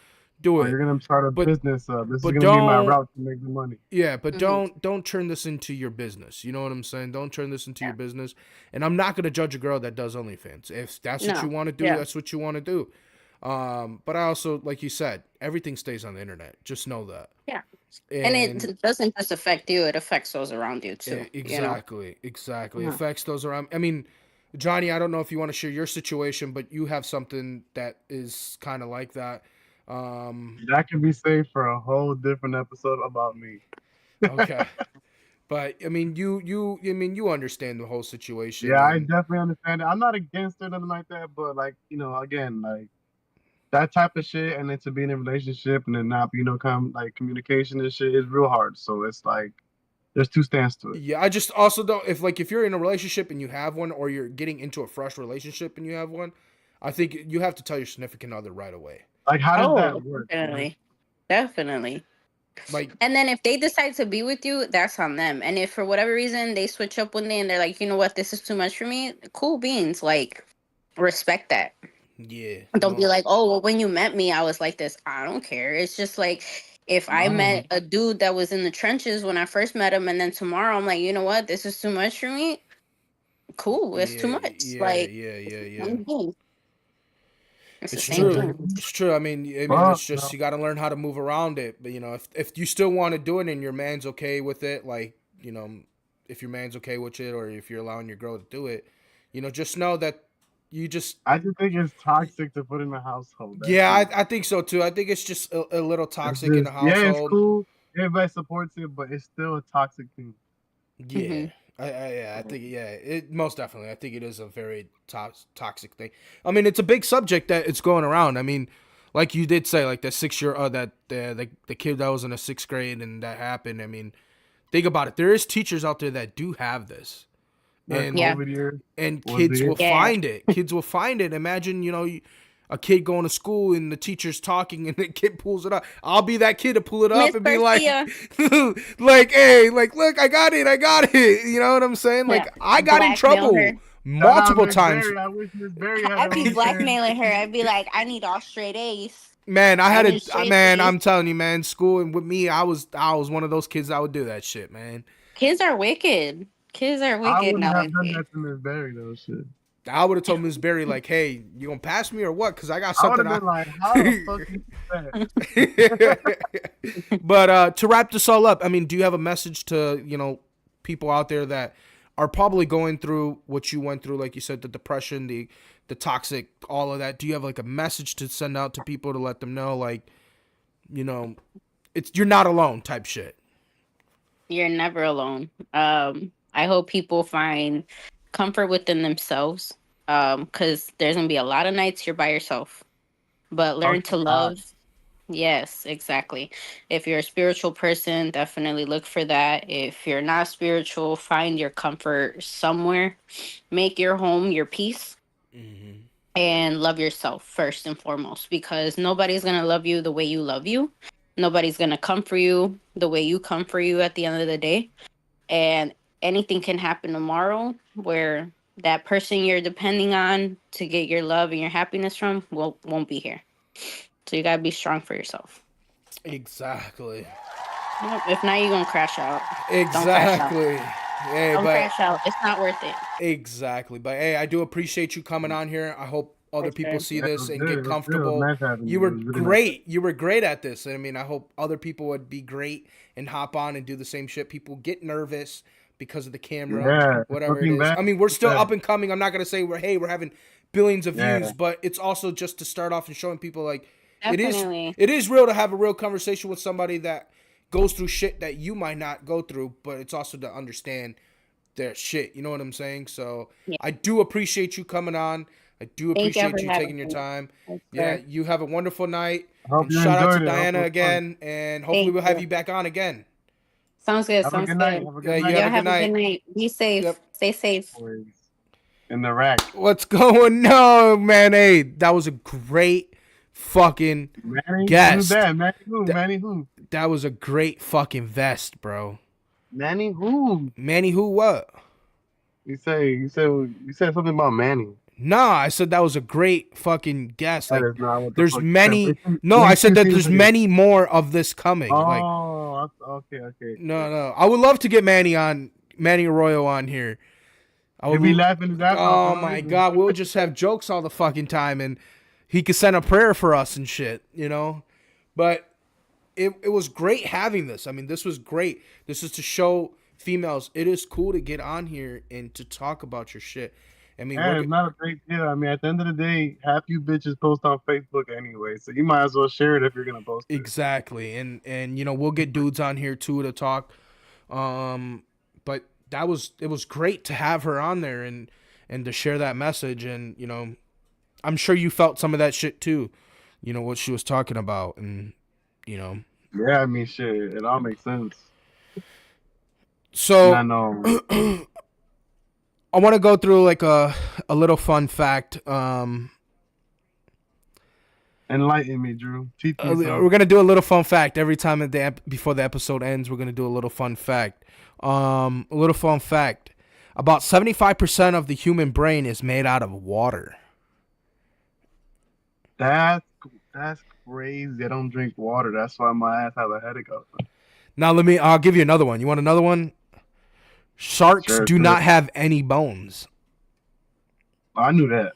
Or it. you're going to start a But business. This is but going to be my don't route to make the money. Yeah, but Hmm. don't turn this into your business. You know what I'm saying? Don't turn this into Yeah. your business. And I'm not gonna judge a girl that does OnlyFans. If that's what you No. want to do, Yeah. that's what you want to do. But I also, like you said, everything stays on the internet. Just know that. Yeah. And And it doesn't just affect you, it affects those around you too. exactly Mhm. affects those around. I mean, Johnny, I don't know if you want to share your situation, but you have something that is kind of like that. That can be saved for a whole different episode about me. Okay. But I mean, you understand the whole situation, Yeah, I and definitely understand it. I'm not against it or nothing like that, but like, again, like that type of shit, and then to be in a relationship and then not be come like communication and shit is real hard. So it's like there's two stands to it. yeah, I just also don't, if you're in a relationship and you have one, or you're getting into a fresh relationship and you have one, I think you have to tell your significant other right away. Like, how does Oh, that work? definitely. Definitely. Like, And then if they decide to be with you, that's on them. And if for whatever reason they switch up one day and they're like, you know what, this is too much for me, cool beans. Like, respect that. yeah, Don't be no, like, oh, well, when you met me, I was like this. I don't care. It's just like if I No. met a dude that was in the trenches when I first met him, and then tomorrow I'm like, you know what, this is too much for me. Cool, it's too yeah, much. yeah, Like, yeah, yeah, yeah. mhm. It's the It's same Yeah. true. thing. It's true. I mean, Fuck it's just no. you got to learn how to move around it. But if you still want to do it and your man's okay with it, like if your man's okay with it, or if you're allowing your girl to do it, just know that you just I just think it's toxic to put in a household. That's yeah, it. I think so too. I think it's just a little It's toxic in the just, yeah, it's household. cool. Everybody supports it, but it's still a toxic thing. Yeah. Hmm. I think it most definitely. I think it is a very toxic thing. I mean, it's a big subject that it's going around. I mean, like you did say, like the 6 year, that the kid that was in the sixth grade and that happened. I mean, think about it. There is teachers out there that do have this, That and Yeah. COVID year was kids will it. Yeah. find it. Kids will find it. Imagine, a kid going to school and the teacher's talking and the kid pulls it up. I'll be that kid to pull it up Miss and be like, Garcia. like, hey, like, look, I got it. You know what I'm saying? Yeah. Like, I got in Blackmail trouble her. Shout out multiple Miss times. Berry. I wish Miss Berry had her I'd be OnlyFans. blackmailing her. I'd be like, I need all straight A's. Man, I need straight man, A's. I'm telling you, man, school and with me, I was one of those kids that would do that shit, man. Kids are wicked. Kids are I wicked wouldn't have done nowadays. that to Miss Berry though. Shit. I would have told Miss Berry, like, hey, you gonna pass me or what? Because I got I would something have been like, how the fuck you do that? But to wrap this all up, I mean, do you have a message to people out there that are probably going through what you went through, like you said, the depression, the toxic, all of that? Do you have like a message to send out to people to let them know, like, you're not alone, type shit? You're never alone. I hope people find comfort within themselves. Because there's gonna be a lot of nights you're by yourself. But learn to love. Yes, exactly. If you're a spiritual person, definitely look for that. If you're not spiritual, find your comfort somewhere. Make your home your peace. Mm-hmm. And love yourself first and foremost, because nobody's going to love you the way you love you. Nobody's going to come for you the way you come for you at the end of the day. And anything can happen tomorrow where that person you're depending on to get your love and your happiness from won't be here. So you got to be strong for yourself. Exactly. Yep, if not, you're going to crash out. Exactly. Hey, Don't but crash out. It's not worth it. exactly. But hey, I do appreciate you coming on here. I hope other For people sure. see Yeah, it this was and good. get It was good. It was comfortable. nice having You you. were It was really nice. great. You were great at this. I mean, I hope other people would be great and hop on and do the same shit. People get nervous because of the camera, Yeah, it's whatever it looking is. back. I mean, we're still Yeah, up and coming. I'm not gonna say we're having billions of yeah, views, but it's also just to start off and showing people like Definitely. it is real to have a real conversation with somebody that goes through shit that you might not go through, but it's also to understand their shit. You know what I'm saying? So Yeah. I do appreciate you coming on. I do Thank you appreciate for you having taking your me. time. For Yeah, sure. you have a wonderful night. I hope And you shout out to enjoyed it. I hope it Diana was fun. again. And hopefully Thank we'll have you. you back on again. Sounds good. Have a Sounds good night. good. Have a Yeah, good you night. have a Y'all good have a good night. night. Be safe. Yep. Stay safe. Boys in the rack. What's going on, man? Hey, that was a great fucking Manny, who's guest. that? Manny who? That- Manny who? That was a great fucking vest, bro. Manny who? Manny, who what? You said something about Manny. Nah, I said that was a great fucking guest. That Like, is not what the there's fuck. many. It No, I makes said you that seem there's like many more of this coming. Like, Oh, okay. no. I would love to get Manny Arroyo on here. I He'll would. be laughing his ass off Oh for no my reason. god, we'll just have jokes all the fucking time, and he could send a prayer for us and shit, you know. But it was great having this. I mean, this was great. This is to show females it is cool to get on here and to talk about your shit. I mean, Yeah, it's not a big deal. I mean, at the end of the day, half you bitches post on Facebook anyway, so you might as well share it if you're gonna post it. exactly, and you know we'll get dudes on here too to talk. But it was great to have her on there and to share that message, and you know, I'm sure you felt some of that shit too. You know what she was talking about, and you know. Yeah, I mean, shit, it all makes sense. So And I know. I want to go through like a little fun fact. Enlighten me, Drew. Teach me We're something. gonna do a little fun fact every time before the episode ends. We're gonna do a little fun fact. A little fun fact. About 75% of the human brain is made out of water. That's crazy. I don't drink water. That's why my ass has a headache. Now I'll give you another one. You want another one? Sharks Sure, do sure. not have any bones. I knew that.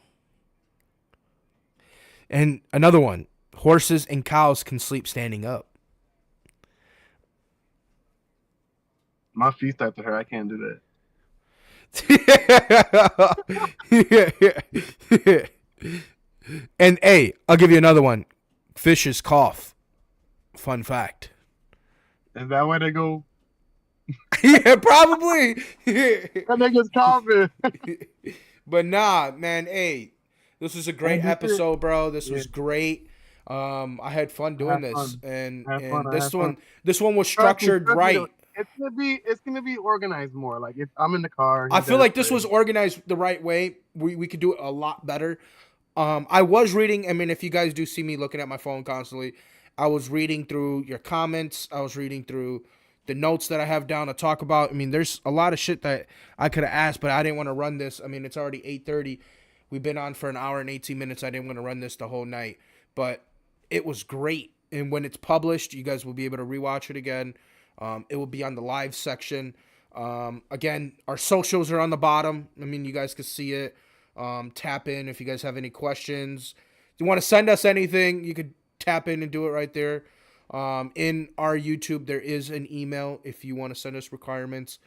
And another one. Horses and cows can sleep standing up. My feet start to hurt. I can't do that. And hey, I'll give you another one. Fishes cough. Fun fact. Is that why they go? Yeah, probably. That nigga's coughing. But nah, man, hey, this was a great episode, bro. This was great. I had fun doing Have this, fun. and Have fun. I this had one fun. this one was Trust me, structured trust me, right. though. It's gonna be organized more. Like if I'm in the car. I feel like this was organized the right way. We could do it a lot better. I was reading. I mean, if you guys do see me looking at my phone constantly, I was reading through your comments. I was reading through the notes that I have down to talk about. I mean, there's a lot of shit that I could have asked, but I didn't want to run this. I mean, it's already 8:30. We've been on for an hour and 18 minutes. I didn't want to run this the whole night, but it was great. And when it's published, you guys will be able to rewatch it again. It will be on the live section. Again, our socials are on the bottom. I mean, you guys can see it. Tap in if you guys have any questions. If you want to send us anything, you could tap in and do it right there. In our YouTube, there is an email if you want to send us requirements,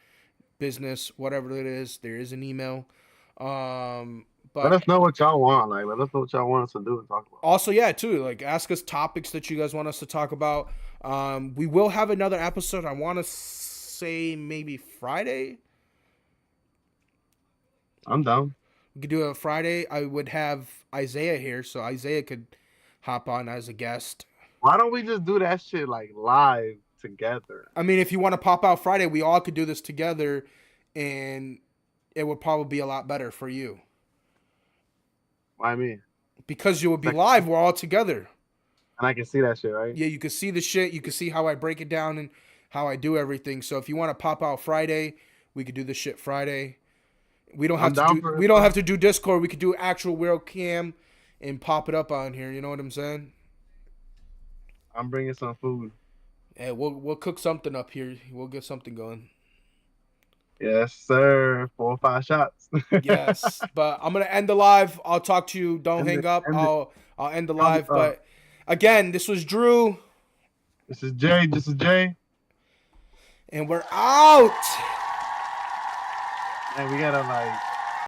business, whatever it is. There is an email. But let us know what y'all want. Like, let us know what y'all want us to do and talk about. also, yeah, too, like ask us topics that you guys want us to talk about. We will have another episode. I want to say maybe Friday. I'm down. We could do it Friday. I would have Isaiah here, so Isaiah could hop on as a guest. Why don't we just do that shit like live together? I mean, if you want to pop out Friday, we all could do this together, and it would probably be a lot better for you. Why me? Because you would be live, we're all together. And I can see that shit, right? Yeah, you can see the shit. You can see how I break it down and how I do everything. So if you want to pop out Friday, we could do this shit Friday. We don't have to do Discord. We could do actual real cam and pop it up on here. You know what I'm saying? I'm bringing some food. Yeah, we'll cook something up here. We'll get something going. Yes, sir. 4 or 5 shots. Yes, but I'm gonna end the live. I'll talk to you. Don't hang up. End it. I'll end the live. But again, this was Drew. This is Jay. This is Jay. And we're out. And we gotta like